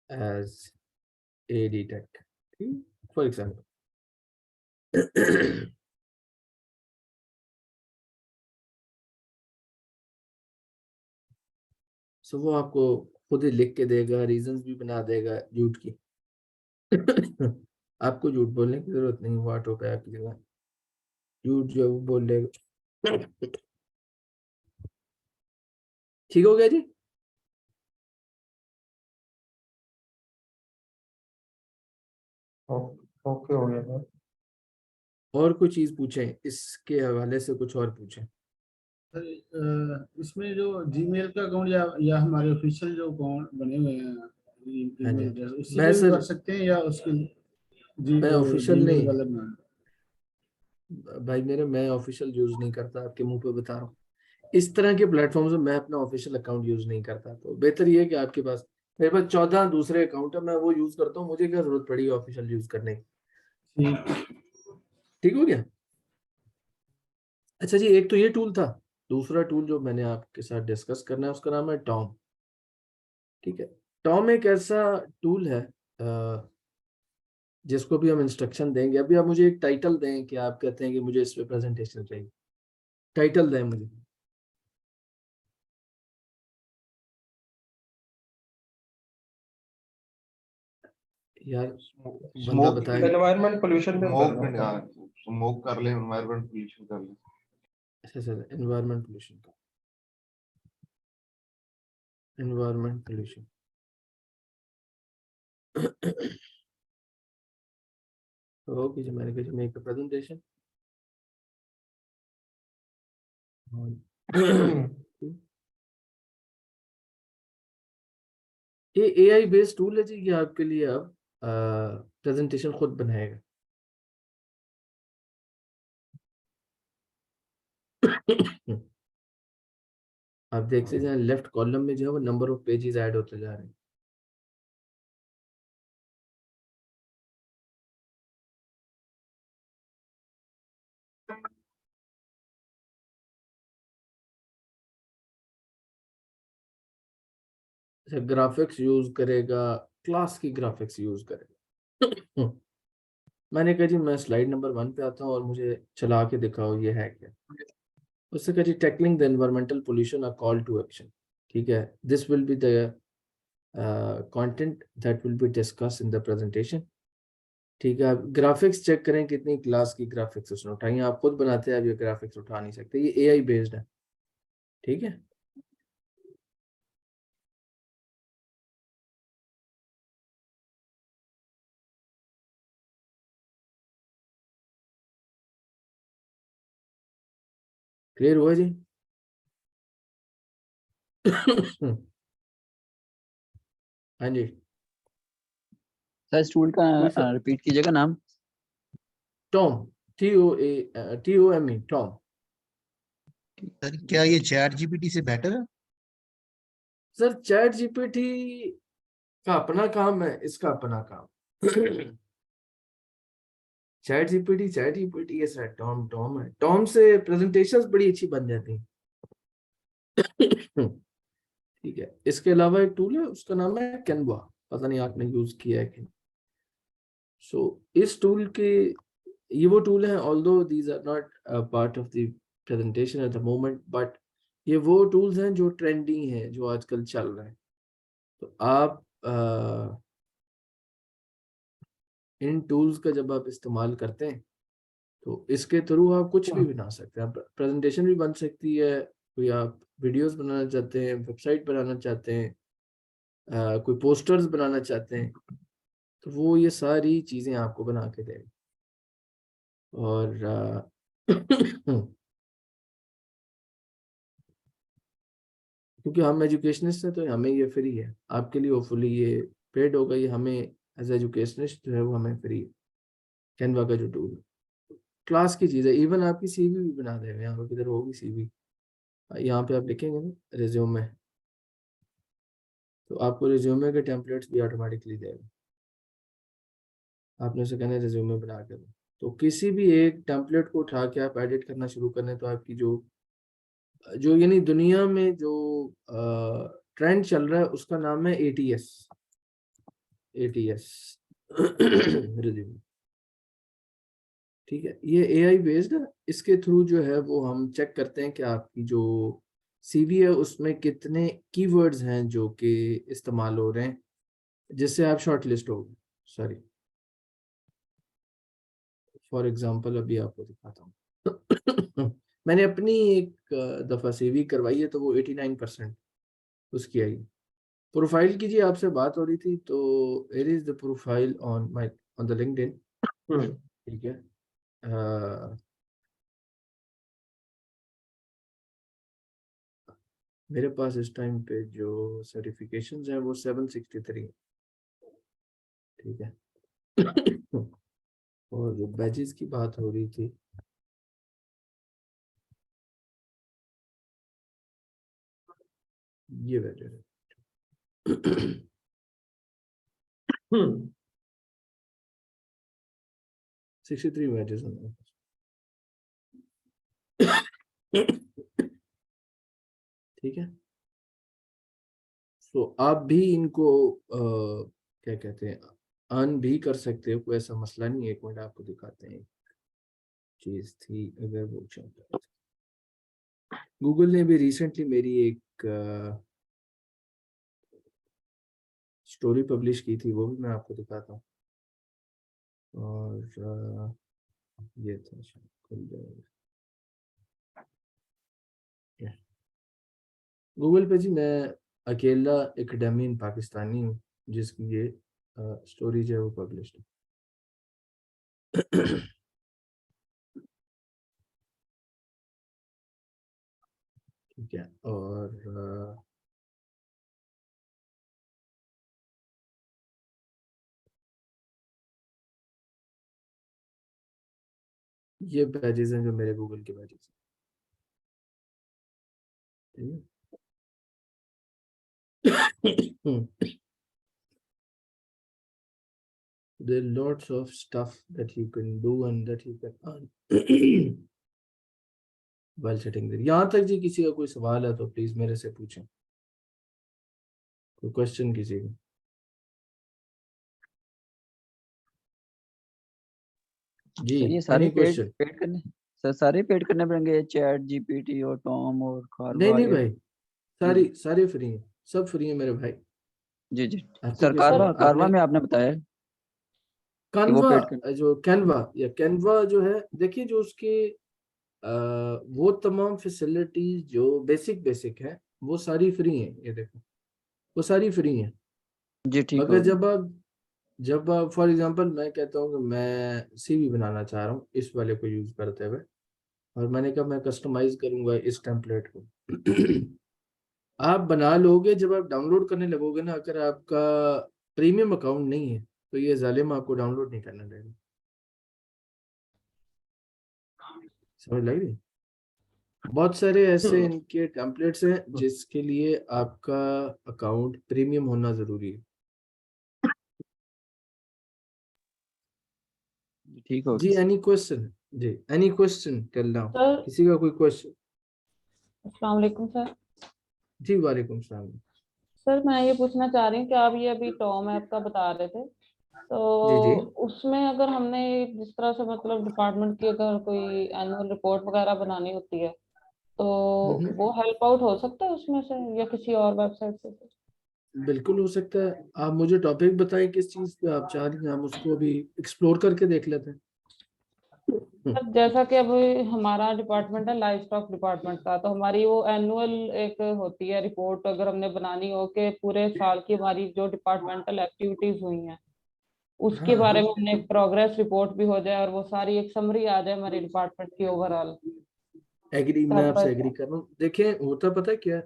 as AD Tech, for example. So वो आपको खुद ही लिख के देगा, रीजंस भी बना देगा झूठ की। आपको झूठ बोलने की जरूरत नहीं, वो ऑटो पे आपकी जगह झूठ जो है वो बोल देगा। ठीक हो गया जी। ओके हो गया सर। और कोई चीज पूछें इसके हवाले से, कुछ और पूछें। इसमें जो जीमेल का अकाउंट या हमारे ऑफिशियल जो अकाउंट बने हुए हैं हाँ जी। ईमेल एड्रेस उससे मैं भी सर कर सकते हैं या उसके मैं ऑफिशियल जीमेल नहीं, वाला बनाना? भाई मेरे मैं ऑफिशियल यूज नहीं करता, आपके मुंह पे बता रहा हूँ। इस तरह के प्लेटफॉर्म्स में मैं अपना ऑफिशियल अकाउंट यूज नहीं करता। तो बेहतर ये है कि आपके पास, मेरे पास 14 दूसरे अकाउंट है, मैं वो यूज करता हूँ, मुझे क्या जरूरत पड़ी ऑफिशियल यूज करने की। ठीक हो गया। अच्छा जी, एक तो ये टूल था। दूसरा टूल जो मैंने आपके साथ डिस्कस करना है उसका नाम है टॉम। ठीक है। टॉम एक ऐसा टूल है जिसको भी हम इंस्ट्रक्शन देंगे। अभी आप मुझे एक टाइटल दें कि आप कहते हैं कि मुझे इस पे प्रेजेंटेशन चाहिए, टाइटल दें मुझे। यार बंदा बताए। एनवायरमेंट पोल्यूशन पे स्मोक कर ले, एनवायरमेंट पोल्यूशन कर ले। अच्छा सर, एनवायरमेंट पोल्यूशन का, एनवायरमेंट पोल्यूशन। ओके जी, मैंने कहा मेक अ प्रेजेंटेशन। ये एआई बेस्ड टूल है जी, ये आपके लिए अब प्रेजेंटेशन खुद बनाएगा। आप देखते जाए लेफ्ट कॉलम में जो है वो नंबर ऑफ पेजेस ऐड होते जा रहे हैं। ग्राफिक्स यूज करेगा, क्लास की ग्राफिक्स यूज करेगा। मैंने कहा जी मैं स्लाइड नंबर 1 पे आता हूँ और मुझे चला के दिखाओ ये है क्या। उससे कहा जी tackling the environmental pollution a call to action. ठीक है, this will be the content that will be discuss in the presentation. ठीक है, आप ग्राफिक्स चेक करें कितनी क्लास की ग्राफिक्स उसने उठाई। आप खुद बनाते हैं, आप ये ग्राफिक्स उठा नहीं सकते, ये एआई बेस्ड है। ठीक है। क्लियर हुआ जी? हाँ जी। सर इस टूल कोई का रिपीट कीजिएगा नाम। Tom, TOME, Tom. सर क्या ये चैट जीपीटी से बेटर है? सर चैट जीपीटी का अपना काम है, इसका अपना काम। चैट जीपीटी ऐसा है, टॉम है। टॉम से प्रेजेंटेशंस बड़ी अच्छी बन जाती हैं। ठीक है। इसके अलावा एक टूल है, उसका नाम है कैनवा। पता नहीं आपने यूज किया है कि। सो इस टूल के, ये वो टूल है, although these are not part of the presentation at the moment, but ये वो टूल्स हैं जो ट्रेंडिंग हैं, जो आजकल चल रहे हैं। तो आप इन टूल्स का जब आप इस्तेमाल करते हैं तो इसके थ्रू आप कुछ भी बना सकते हैं। आप प्रेजेंटेशन भी बन सकती है, कोई आप वीडियोस बनाना चाहते हैं, वेबसाइट बनाना चाहते हैं, कोई पोस्टर्स बनाना चाहते हैं, तो वो ये सारी चीज़ें आपको बना के देगा। और क्योंकि हम एजुकेशनिस्ट हैं तो हमें ये फ्री है, आपके लिए वो फुली ये पेड होगा, ये हमें एज एजुकेशनिस्ट जो है वो हमें फ्री है। कैनवा का जो टूल क्लास की चीज़ है। इवन आपकी सीवी भी बना देंगे, यहाँ पर किधर होगी सीवी, यहाँ पे आप लिखेंगे ना रिज्यूमे, तो आपको रिज्यूमे के टेम्पलेट्स भी ऑटोमेटिकली देगा। आपने उसे कहना है रिज्यूमे बना के दो, तो किसी भी एक टेम्पलेट को उठा के आप एडिट करना शुरू करें तो आपकी जो यानी दुनिया में जो ट्रेंड चल रहा है उसका नाम है ATS रिज्यूमे। ठीक है, ये AI बेस्ड है। इसके थ्रू जो है वो हम चेक करते हैं कि आपकी जो CV है उसमें कितने कीवर्ड्स हैं जो कि इस्तेमाल हो रहे हैं जिससे आप शॉर्ट लिस्ट हो। सॉरी, फॉर एग्जांपल अभी आपको दिखाता हूँ मैंने अपनी एक दफ़ा CV करवाई है तो वो 89% उसकी आई। प्रोफाइल की जी आपसे बात हो रही थी, तो here is the profile on the LinkedIn। ठीक है, मेरे पास इस टाइम पे जो सर्टिफिकेशंस हैं वो 763। ठीक है और जो बैचेस की बात हो रही थी, ये बैचेस 63 बैचेस हैं मेरे पास। ठीक है, तो आप भी इनको क्या कहते हैं अर्न भी कर सकते हो, कोई ऐसा मसला नहीं है। एक मिनट आपको दिखाते हैं, चीज थी अगर वो चाहता है। गूगल ने भी रिसेंटली मेरी एक स्टोरी पब्लिश की थी, वो भी मैं आपको दिखाता हूँ। और ये था गूगल पे जी, मैं अकेला एकेडमियन पाकिस्तानी हूँ जिसकी ये स्टोरी जो है वो पब्लिश है। ठीक है, और ये बैचेस हैं जो मेरे गूगल के बैचेस हैं। There are lots of stuff that you can do and that you can earn while sitting there। यहाँ तक जी किसी का कोई सवाल है तो प्लीज मेरे से पूछें, कोई क्वेश्चन किसी का। जी, ये सारे एनी क्वेश्चन? पेड करने सर, सारे पेड करने पड़ेंगे, चैट GPT और टॉम और नहीं खारवा? भाई, सारे फ्री हैं, सब फ्री है मेरे भाई। जी जी आपको सर, किस कारवा बात कारवा आपने में आपने बताया कि वो कैनवा, पेड कर। जो कैनवा जो है, देखिए जो उसके वो तमाम फैसिलिटीज जो बेसिक है वो सारी फ्री हैं। ये देखो वो सारी फ्री हैं। जी ठीक मगर होगा। जब आप फॉर एग्जांपल मैं कहता हूँ कि मैं CV बनाना चाह रहा हूँ इस वाले को यूज करते हुए, और मैंने कहा मैं कस्टमाइज करूंगा इस टेम्पलेट को आप बना लोगे, जब आप डाउनलोड करने लगोगे ना, अगर आपका प्रीमियम अकाउंट नहीं है तो ये जालिम आपको डाउनलोड नहीं करना देगा। समझ लग रही? बहुत सारे ऐसे इनके टेम्पलेट्स हैं जिसके लिए आपका अकाउंट प्रीमियम होना जरूरी है। ठीक होगा जी, एनी क्वेश्चन? जी, any question till now? Sir किसी का कोई क्वेश्चन? अस्सलाम वालेकुम सर। जी वालेकुम सलाम। सर मैं ये पूछना चाह रही हूँ कि आप ये अभी टॉम ऐप का बता रहे थे, तो जी उसमें अगर हमने जिस तरह से मतलब डिपार्टमेंट की अगर कोई एनुअल रिपोर्ट वगैरह बनानी होती है तो वो हेल्प आउट हो सकता है उसमें से या किसी और वेबसाइट से? बिल्कुल हो सकता है। आप मुझे टॉपिक बताएं किस चीज पे आप चाह रही हैं, हम उसको अभी एक्सप्लोर करके देख लेते हैं। सर जैसा कि अब हमारा डिपार्टमेंट है लाइफ स्टॉक डिपार्टमेंट का, तो हमारी वो एनुअल एक होती है रिपोर्ट, अगर हमने बनानी हो कि पूरे साल की हमारी जो डिपार्टमेंटल एक्टिविटीज हुई हैं उसके हाँ बारे हाँ, में हमने एक प्रोग्रेस रिपोर्ट भी हो जाए और वो सारी एक समरी आ जाए हमारे डिपार्टमेंट की ओवरऑल। एग्री, मैं आपसे एग्री कर रहा हूँ। देखिए होता पता है क्या है?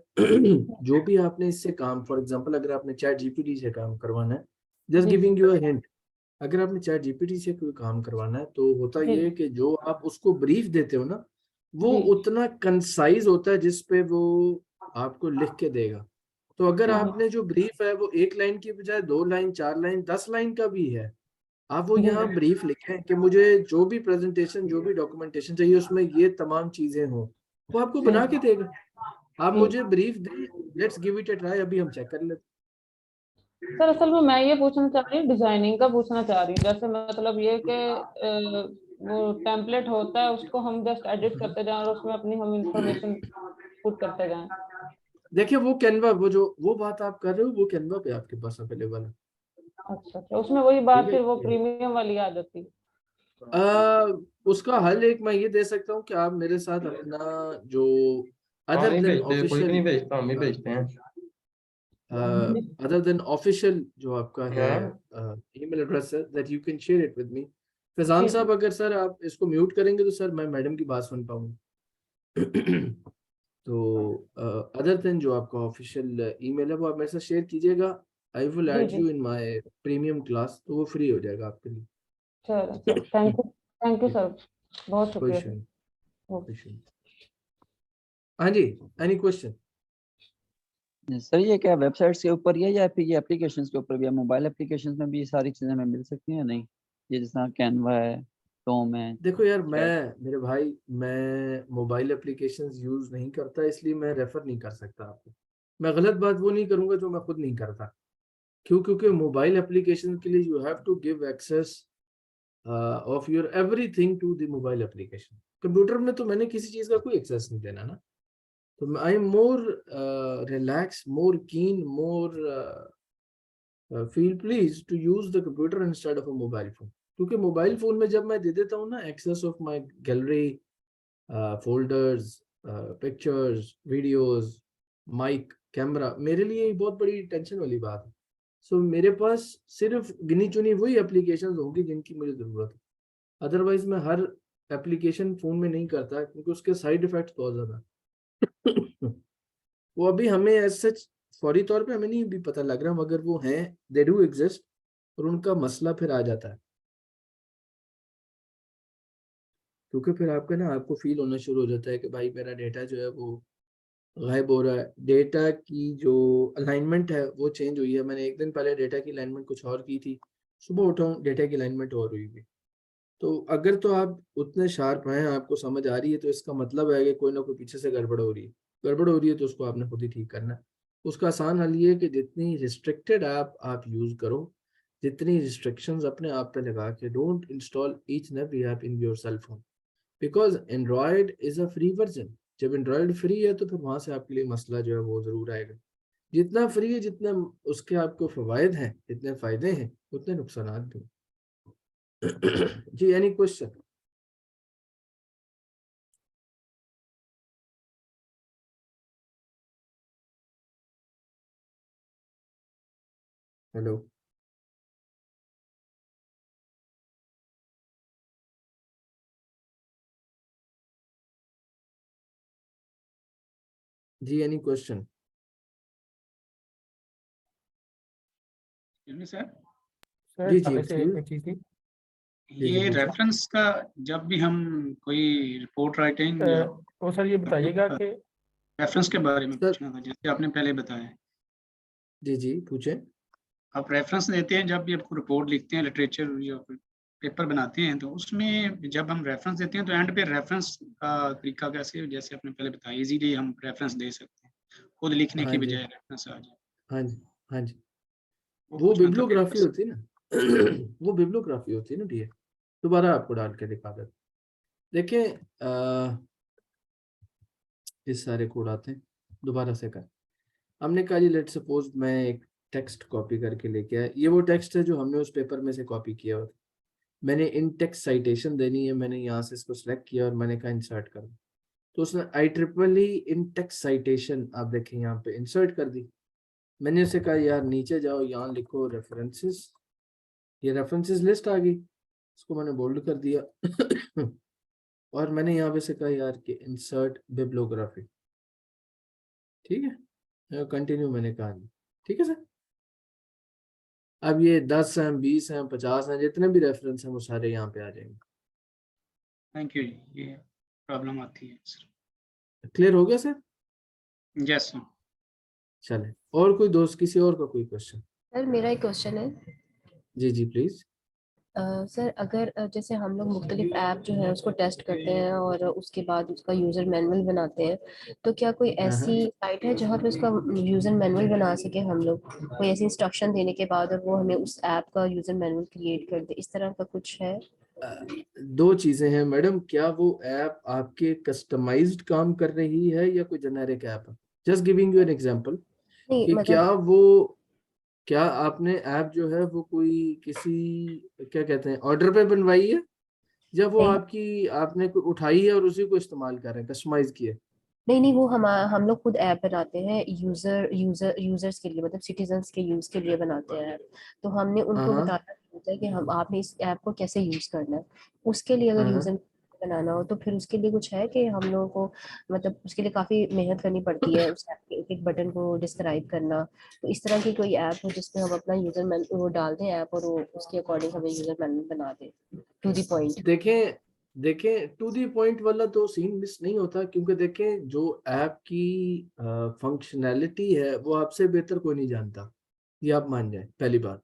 जो भी आपने इससे काम, फॉर एग्जांपल अगर आपने चैट GPT से काम करवाना है, जस्ट जी गिविंग यू अ हिंट, अगर आपने चैट जीपीटी से कोई काम करवाना है तो होता जी ये है कि जो आप उसको ब्रीफ देते हो ना, वो जी उतना कंसाइज होता है जिस पे वो आपको लिख के देगा। तो अगर जी आपने जो ब्रीफ है वो 1 लाइन की बजाय 2 लाइन, 4 लाइन, 10 लाइन का भी है, आप वो जी यहाँ ब्रीफ लिखें कि मुझे जो भी प्रेजेंटेशन, जो भी डॉक्यूमेंटेशन चाहिए उसमें ये तमाम चीजें हों, वो आपको जी बना के देगा। आप जी मुझे ब्रीफ दें, let's give it a try, अभी हम चेक कर लेते सर, असल में मैं ये पूछना चाह रही हूँ, डिजाइनिंग का पूछना चाह रही हूँ। जैसे मतलब ये कि वो टेम्पलेट होता है, उसको हम जस्ट एडिट हैं। करते जाएं और उसमें अपनी हम इंफॉर्मेशन पुट करते जाएं। देखिए वो कैनवा, वो बात आप कर रहे हो, वो कैनवा पे आपके पास अवेलेबल है। अच्छा अच्छा, उसमें वही ठीक बात है, फिर वो प्रीमियम वाली आ जाती है। उसका हल एक मैं ये दे सकता हूँ कि आप मेरे साथ अपना जो other than official other than official जो आपका है ईमेल एड्रेस है, that you can share it with me. Faizan ji साहब, जी अगर सर आप इसको म्यूट करेंगे तो सर मैं मैडम की बात सुन पाऊंगा। तो अदर देन जो आपका ऑफिशियल ईमेल है वो आप मेरे साथ शेयर कीजिएगा। आई विल जी ऐड जी, you in my premium class, तो वो फ्री हो जाएगा आपके चलो चलो, थैंक यू लिए। सर, बहुत कोई शुक्रिया इशू सर। नहीं, ओके। कोई इशू नहीं। हाँ जी, एनी क्वेश्चन? सर ये क्या वेबसाइट्स के ऊपर ही है या फिर ये एप्लीकेशंस के ऊपर भी है? मोबाइल एप्लीकेशंस में भी ये सारी चीजें हमें मिल सकती हैं या नहीं? ये जिस कैनवा है, टॉम है, देखो यार, चैट। मेरे भाई, मैं मोबाइल एप्लीकेशंस यूज नहीं करता, इसलिए मैं रेफर नहीं कर सकता आपको। मैं गलत बात वो नहीं करूंगा जो मैं खुद नहीं करता। क्यों? क्योंकि मोबाइल एप्लीकेशन के लिए you have to give access of your everything to the mobile application. Computer में तो मैंने किसी चीज का कोई एक्सेस नहीं देना ना। तो I am more relax, more keen, more feel please to use the computer instead of a mobile phone. क्योंकि मोबाइल फोन में जब मैं दे देता हूँ ना access of my gallery, folders, pictures, videos, mic, camera, मेरे लिए ये बहुत बड़ी टेंशन वाली बात है। सो मेरे पास सिर्फ गिनी चुनी वही एप्लीकेशंस होंगी जिनकी मुझे जरूरत है। अदरवाइज मैं हर एप्लीकेशन फोन में नहीं करता, क्योंकि उसके साइड इफेक्ट्स बहुत ज्यादा हैं। वो अभी हमें एज सच फौरी तौर पे हमें नहीं भी पता लग रहा, मगर वो हैं, दे डू एग्जिस्ट, और उनका मसला फिर आ जाता है। क्योंकि फिर आपको फील होना शुरू हो जाता है कि भाई मेरा डेटा जो है वो गायब हो रहा है। डेटा की जो अलाइनमेंट है वो चेंज हुई है। मैंने एक दिन पहले डेटा की अलाइनमेंट कुछ और की थी, सुबह उठा हूँ डेटा की अलाइनमेंट और हुई थी। तो अगर तो आप उतने शार्प हैं, आपको समझ आ रही है, तो इसका मतलब है कि कोई ना कोई पीछे से गड़बड़ हो रही है। गड़बड़ हो रही है तो उसको आपने खुद ही ठीक करना है। उसका आसान हल ये है कि जितनी रिस्ट्रिक्टेड ऐप आप यूज करो, जितनी रिस्ट्रिक्शंस अपने आप पे लगा के, don't install each and every app in your cell phone, because Android is a free version. जब एंड्रॉयड फ्री है तो फिर वहां से आपके लिए मसला जो है वो जरूर आएगा। जितना फ्री है, जितने उसके आपको फवायद हैं, जितने फायदे हैं, उतने नुकसान भी हैं। जी, एनी क्वेश्चन? हेलो? जी, एनी क्वेश्चन? सर, सर जी जी, पहले से एक्सक्यूज। एक चीज थी। जी जी, ये पूछिए। रेफरेंस का जब भी हम कोई रिपोर्ट राइटिंग या वो सर ये बताइएगा कि रेफरेंस के बारे में सर, पूछना था, जैसे आपने पहले बताया। जी जी, पूछे। आप रेफरेंस देते हैं जब भी आपको रिपोर्ट लिखते हैं, लिटरेचर या पेपर बनाते हैं, तो उसमें जब हम रेफरेंस देते हैं तो एंड पे रेफरेंस का तरीका कैसे, जैसे आपने पहले बताया, इजीली हम रेफरेंस दे सकते हैं, खुद लिखने हाँ की जी, बजाय रेफरेंस आ जाए, हाँ जी, हाँ जी। वो वो पूछना था बिब्लियोग्राफी पेपर्स। होती है ना। वो बिब्लियोग्राफी होती है ना, डियर। दोबारा आपको डाल के दिखा देता। देखिए, इस सारे कोड आते हैं, दोबारा से कर। हमने कहा जी, लेट सपोज मैं एक टेक्स्ट कॉपी करके लेके आया। ये वो टेक्स्ट है जो हमने उस पेपर में से कॉपी किया हुआ था। मैंने इन टेक्स्ट साइटेशन देनी है, मैंने यहाँ से इसको सिलेक्ट किया और मैंने कहा इंसर्ट कर दो। तो उसने IEEE इन टेक्स्ट साइटेशन, आप देखें यहाँ पे, इंसर्ट कर दी। मैंने उसे कहा यार नीचे जाओ, यहाँ लिखो रेफरेंसेस। ये रेफरेंसेस लिस्ट आ गई, इसको मैंने बोल्ड कर दिया। और मैंने यहाँ पे से कहा यार कि इंसर्ट बिब्लियोग्राफी। ठीक है, कंटिन्यू मैंने कहा नहीं। ठीक है सर, अब ये 10 हैं, 20 हैं, 50 हैं, जितने भी रेफरेंस हैं वो सारे यहाँ पे आ जाएंगे। थैंक यू, ये प्रॉब्लम आती है सर। क्लियर हो गया सर? Yes sir. चले, और कोई दोस्त, किसी और का कोई क्वेश्चन? सर मेरा एक क्वेश्चन है। जी जी प्लीज। सर अगर जैसे हम लोग मुख्तलिफ ऐप जो है उसको टेस्ट करते हैं और उसके बाद उसका यूज़र मैनुअल बनाते हैं, तो क्या कोई ऐसी साइट है जहाँ पे उसका यूज़र मैनुअल बना सके हम लोग, कोई ऐसी इंस्ट्रक्शन देने के बाद और वो हमें उस ऐप का यूज़र मैनुअल क्रिएट कर दे, इस तरह का कुछ है? दो चीजें हैं मैडम, क्या वो ऐप आपके कस्टमाइज्ड काम कर रही है या कोई जेनेरिक ऐप है? Just giving you an example नहीं कि मतलब क्या आपने ऐप जो है वो कोई किसी, क्या कहते हैं, ऑर्डर पे बनवाई है, या वो नहीं आपकी आपने कोई उठाई है और उसी को इस्तेमाल कर रहे हैं, कस्टमाइज किया? नहीं वो हम लोग खुद ऐप बनाते हैं यूजर्स के लिए, मतलब सिटीजन्स के यूज के लिए बनाते हैं ऐप। तो हमने हाँ उनको हाँ बताना होता है कि हम आपने इस ऐप को कैसे यूज करना है। उसके लिए अगर हाँ यूजर बनाना हो तो फिर उसके लिए कुछ है कि हम लोगों को, मतलब उसके लिए काफी मेहनत करनी पड़ती है उस ऐप के एक एक बटन को डिस्क्राइब करना। तो इस तरह की कोई ऐप हो जिसमें हम अपना यूजर मैन वो डाल दें ऐप और वो उसके अकॉर्डिंग हमें यूजर मैनुअल बना दे, टू द पॉइंट। देखें देखें, टू दी पॉइंट वाला तो सीन मिस नहीं होता, क्योंकि देखें जो ऐप की फंक्शनैलिटी है वो आपसे बेहतर कोई नहीं जानता, ये आप मान जाए, पहली बात।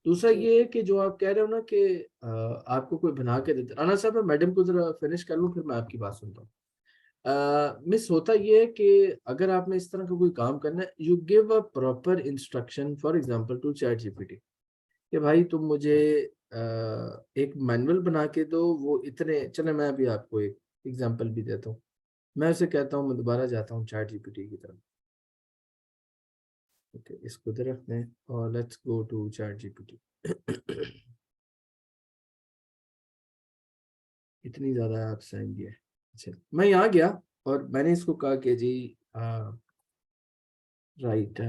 दूसरा जी ये है कि जो आप कह रहे हो ना कि आपको कोई बना के देता, राना साहब मैं मैडम को जरा फिनिश कर लूँ फिर मैं आपकी बात सुनता हूँ। मिस होता ये है कि अगर आपने इस तरह का कोई काम करना है, you give a proper instruction, for example to ChatGPT, कि भाई तुम मुझे एक मैनुअल बना के दो, वो इतने, चले मैं अभी आपको एक एग्जांपल भी देता हूँ। मैं उसे कहता हूँ, मैं दोबारा जाता हूँ चैट जीपीटी की तरफ। ओके, इसको इधर रखते हैं और let's go to ChatGPT. इतनी ज्यादा ऐप्स आएंगी है। अच्छा, मैं यहाँ गया और मैंने इसको कहा कि जी राइट,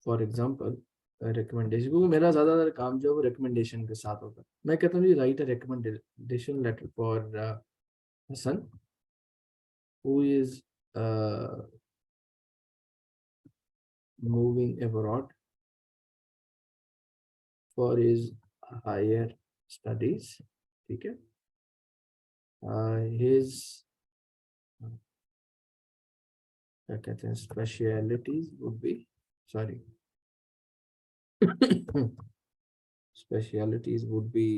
फॉर एग्जांपल रिकमेंडेशन, क्योंकि मेरा ज्यादातर काम जो है वो रिकमेंडेशन के साथ होता है। मैं कहता हूँ जी write a recommendation letter for Hasan who is moving abroad for his higher studies, ठीक है। his क्या कहते हैं, specialities would be, sorry, specialities would be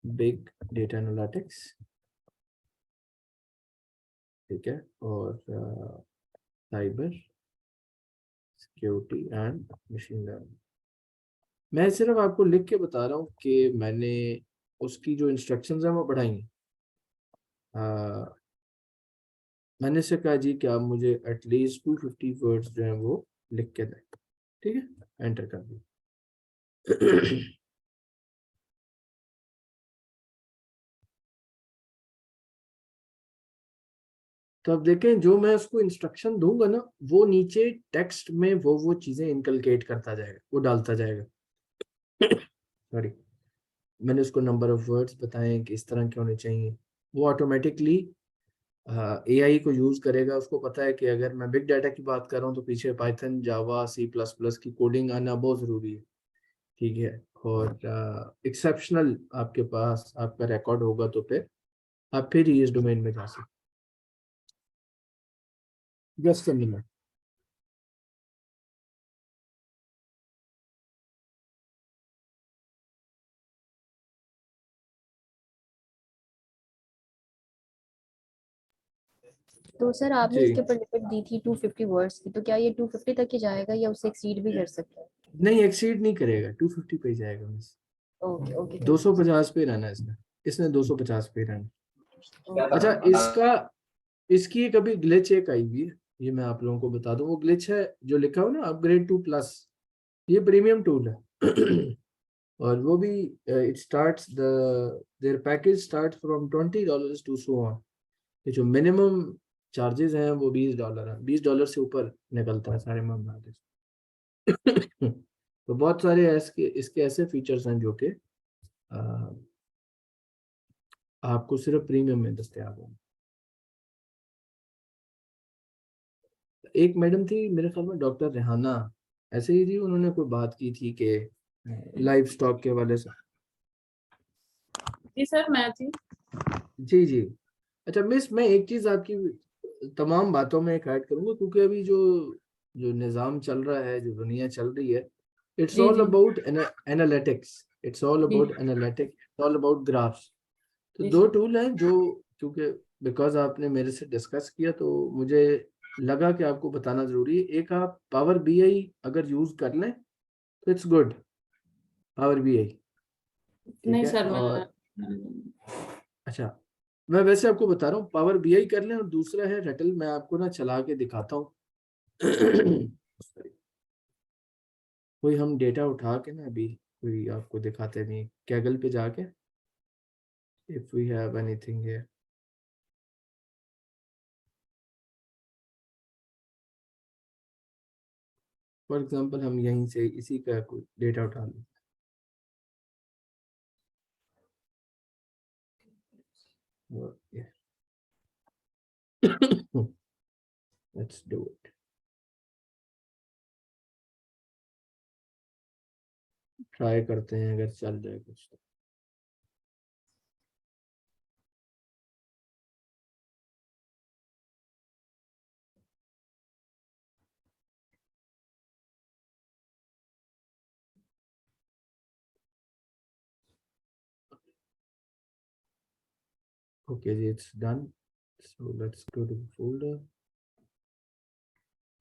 big data analytics, ठीक है, और cyber security and machine learning. मैं सिर्फ आपको लिख के बता रहा हूँ कि मैंने उसकी जो इंस्ट्रक्शंस हैं वो बढ़ाई हैं। मैंने से कहा जी कि आप मुझे एटलीस्ट 250 वर्ड्स जो हैं वो लिख के दें, ठीक है, एंटर कर दिए। तो अब देखें, जो मैं उसको इंस्ट्रक्शन दूंगा ना, वो नीचे टेक्स्ट में वो चीजें इनकलकेट करता जाएगा, वो डालता जाएगा। सॉरी, मैंने उसको नंबर ऑफ वर्ड्स बताए कि इस तरह के होने चाहिए। वो ऑटोमेटिकली एआई को यूज करेगा। उसको पता है कि अगर मैं बिग डाटा की बात कर रहा हूँ तो पीछे पाइथन, जावा, C++ की कोडिंग आना बहुत जरूरी है, ठीक है। और एक्सेप्शनल आपके पास आपका रिकॉर्ड होगा तो फिर आप फिर ही इस डोमेन में जा सकते। Just a minute. तो सर आपने जी इसके ऊपर लिमिट दी थी 250 वर्ड्स की, तो क्या ये 250 तक ही जाएगा या उससे एक्सीड भी कर सकता है? नहीं, एक्सीड नहीं करेगा, 250 पे ही जाएगा बस। ओके ओके, थैंक 250 पे रहना है इसने, इसने 250 पे रहना। यू। अच्छा, इसकी एक अभी ग्लिच एक आई हुई है, ये मैं आप लोगों को बता दूं। वो ग्लिच है जो लिखा हो ना अपग्रेड टू प्लस, ये प्रीमियम टूल है। और वो भी it starts their package start from $20 to so on. ये जो मिनिमम चार्जेस हैं वो $20 है, $20 से ऊपर निकलता है सारे मामले। तो बहुत सारे इसके ऐसे फीचर्स हैं जो कि आपको सिर्फ प्रीमियम में दस्तयाब होंगे। एक मैडम थी मेरे ख्याल में, डॉक्टर रेहाना ऐसे ही जी उन्होंने कोई बात की थी कि लाइव स्टॉक के हवाले से। जी सर मैं थी। जी जी। अच्छा मिस, मैं एक चीज आपकी तमाम बातों में एक ऐड करूंगा, क्योंकि अभी जो जो निज़ाम चल रहा है, जो दुनिया चल रही है, इट्स जी ऑल जी अबाउट एनालिटिक्स, इट्स ऑल जी about analytics, it's all about graphs. तो जी दो सर। टूल हैं जो, क्योंकि बिकॉज आपने मेरे से डिस्कस किया तो मुझे लगा कि आपको बताना जरूरी है। एक आप पावर बीआई अगर यूज कर लें तो इट्स गुड, पावर बीआई, ठीक नहीं है। सर और मैं अच्छा, मैं वैसे आपको बता रहा हूँ पावर बीआई कर लें, और दूसरा है रटल। मैं आपको ना चला के दिखाता हूँ। कोई हम डेटा उठा के ना अभी कोई आपको दिखाते नहीं, कैगल पे जाके if we have anything here. For example हम यहीं से इसी का कोई डेटा उठा लें। Yeah. Let's do it. Try करते हैं अगर चल जाए कुछ तो। Okay ji, it's done. So let's go to the folder.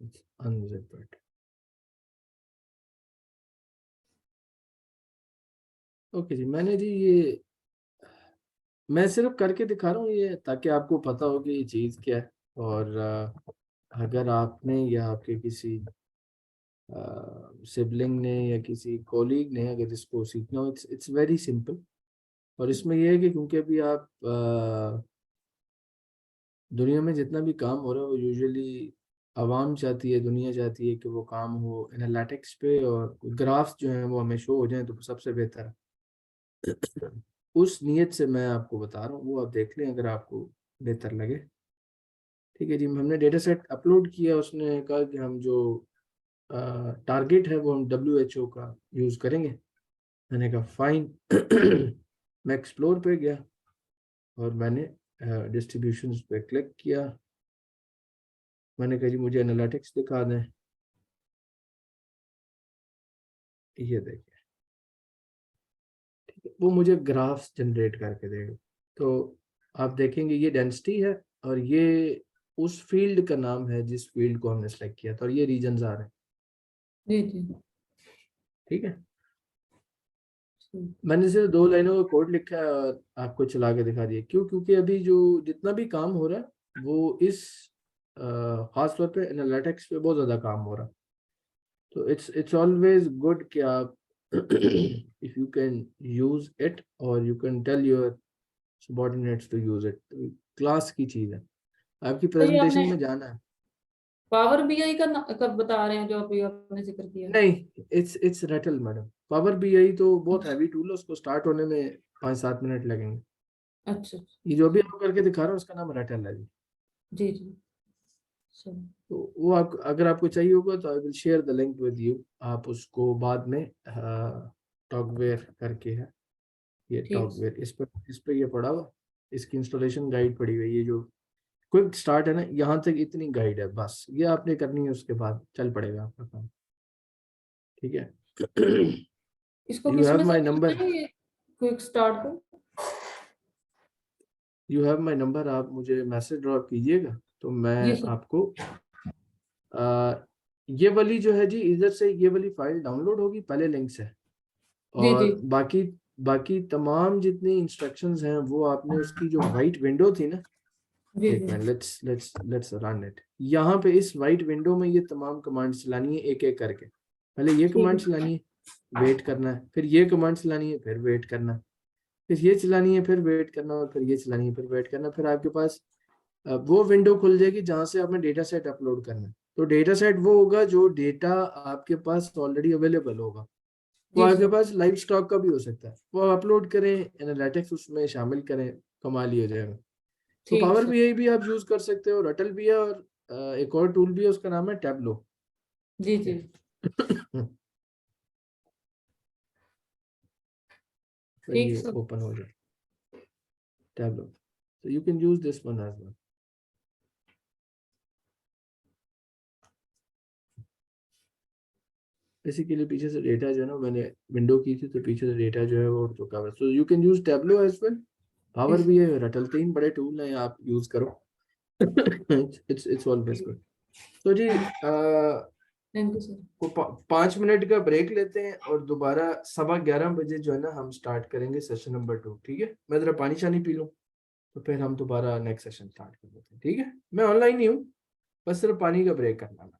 Let's unzip it. Okay जी, मैंने जी ये मैं सिर्फ करके दिखा रहा हूँ ये, ताकि आपको पता हो कि ये चीज़ क्या है। और अगर आपने या आपके किसी सिबलिंग ने या किसी कोलीग ने अगर इसको सीखना हो, इट्स वेरी सिंपल। और इसमें यह है कि क्योंकि अभी आप दुनिया में जितना भी काम हो रहा है वो यूजुअली आवाम चाहती है, दुनिया चाहती है कि वो काम हो एनालिटिक्स पे, और ग्राफ्स जो हैं वो हमें शो हो जाएं तो सबसे बेहतर है। उस नीयत से मैं आपको बता रहा हूँ, वो आप देख लें अगर आपको बेहतर लगे। ठीक है जी, हमने डेटा सेट अपलोड किया। उसने कहा कि हम जो टारगेट है वो हम WHO का यूज़ करेंगे। मैंने कहा फाइन। मैं एक्सप्लोर पे गया और मैंने डिस्ट्रीब्यूशंस पे क्लिक किया। मैंने कहा जी मुझे एनालिटिक्स दिखा दें। ये देखिए, ठीक है, वो मुझे ग्राफ्स जनरेट करके देगा। तो आप देखेंगे ये डेंसिटी है, और ये उस फील्ड का नाम है जिस फील्ड को हमने सेलेक्ट किया था, और ये रीजन्स आ रहे हैं। जी जी ठीक है, मैंने सिर्फ 2 लाइनों का कोड लिखा है और आपको चला के दिखा दिया। क्यों? क्योंकि अभी जो जितना भी काम हो रहा है वो इस खास तौर पे एनालिटिक्स पे बहुत ज़्यादा काम हो रहा है। तो इट्स ऑलवेज गुड कि आप if you can use it और you can tell your subordinates to use it. Class की चीज़ है। आपकी तो ये प्रेजेंटेशन आपने में जाना है। पावर बीआई का कब बता रहे हैं जो अभी आपने जिक्र किया? नहीं, it's Ratle madam. Power BI तो बहुत हैवी टूल है, उसको स्टार्ट होने में 5-7 मिनट लगेंगे। अच्छा ये जो भी आपको करके दिखा रहा हूँ उसका नाम रटल है जी। जी जी चलो तो वो आप अगर आपको चाहिए होगा तो I will share the link with you. आप उसको बाद में टॉकवेयर करके है, ये ठीक टॉकवेयर इस पर ये पड़ा हुआ, इसकी इंस्टॉलेशन गाइड पड़ी हुई है। ये जो क्विक स्टार्ट है ना, यहाँ तक इतनी गाइड है, बस ये आपने करनी है, उसके बाद चल पड़ेगा आपका काम। ठीक है। इसको यू किस हैव में माई सर्च करना नंबर, है ये क्विक स्टार्ट को? You have my number. आप मुझे मैसेज ड्रॉप कीजिएगा तो मैं जी सर आपको ये वाली जो है जी, इधर से ये वाली फाइल डाउनलोड होगी पहले लिंक से, जी जी और बाकी बाकी तमाम जितनी इंस्ट्रक्शंस हैं वो आपने उसकी जो वाइट विंडो थी ना, जी एक जी मिनट, लेट्स रन इट। यहाँ पे इस वाइट विंडो में ये तमाम कमांड्स चलानी है एक एक करके। पहले ये ठीक कमांड है चलानी है, वेट करना है, फिर ये कमांड चलानी है, फिर वेट करना है, फिर ये चलानी है, फिर वेट करना, और फिर ये चलानी है, फिर वेट करना। फिर आपके पास वो विंडो खुल जाएगी जहाँ से आपने डेटा सेट अपलोड करना है। तो डेटा सेट वो होगा जो डेटा आपके पास ऑलरेडी अवेलेबल होगा। वो जी आपके सर पास लाइव स्टॉक का भी हो सकता है, वो अपलोड करें, एनालिटिक्स उसमें शामिल करें, कमाल ही हो जाएगा। तो ठीक पावर सर बीआई भी आप यूज कर सकते हो, रटल भी है, और एक और टूल भी है उसका नाम है टैबलो। जी जी तो ये ओपन हो जाए Tableau, so you can use this one as well. Basically पीछे से डेटा जो है ना, मैंने विंडो की थी तो पीछे से डेटा जो है वो उड़ चुका है, so you can use Tableau as well. Power भी है, रटलतीन बड़े टूल हैं, आप यूज करो। It's always good. तो जी थैंक यू सर। को 5 मिनट का ब्रेक लेते हैं और दोबारा 11:15 बजे जो है ना हम स्टार्ट करेंगे सेशन नंबर 2, ठीक है। मैं जरा पानी शानी पी लूँ तो फिर हम दोबारा नेक्स्ट सेशन स्टार्ट कर देते हैं, ठीक है। मैं ऑनलाइन ही हूँ, बस सिर्फ पानी का ब्रेक करना है।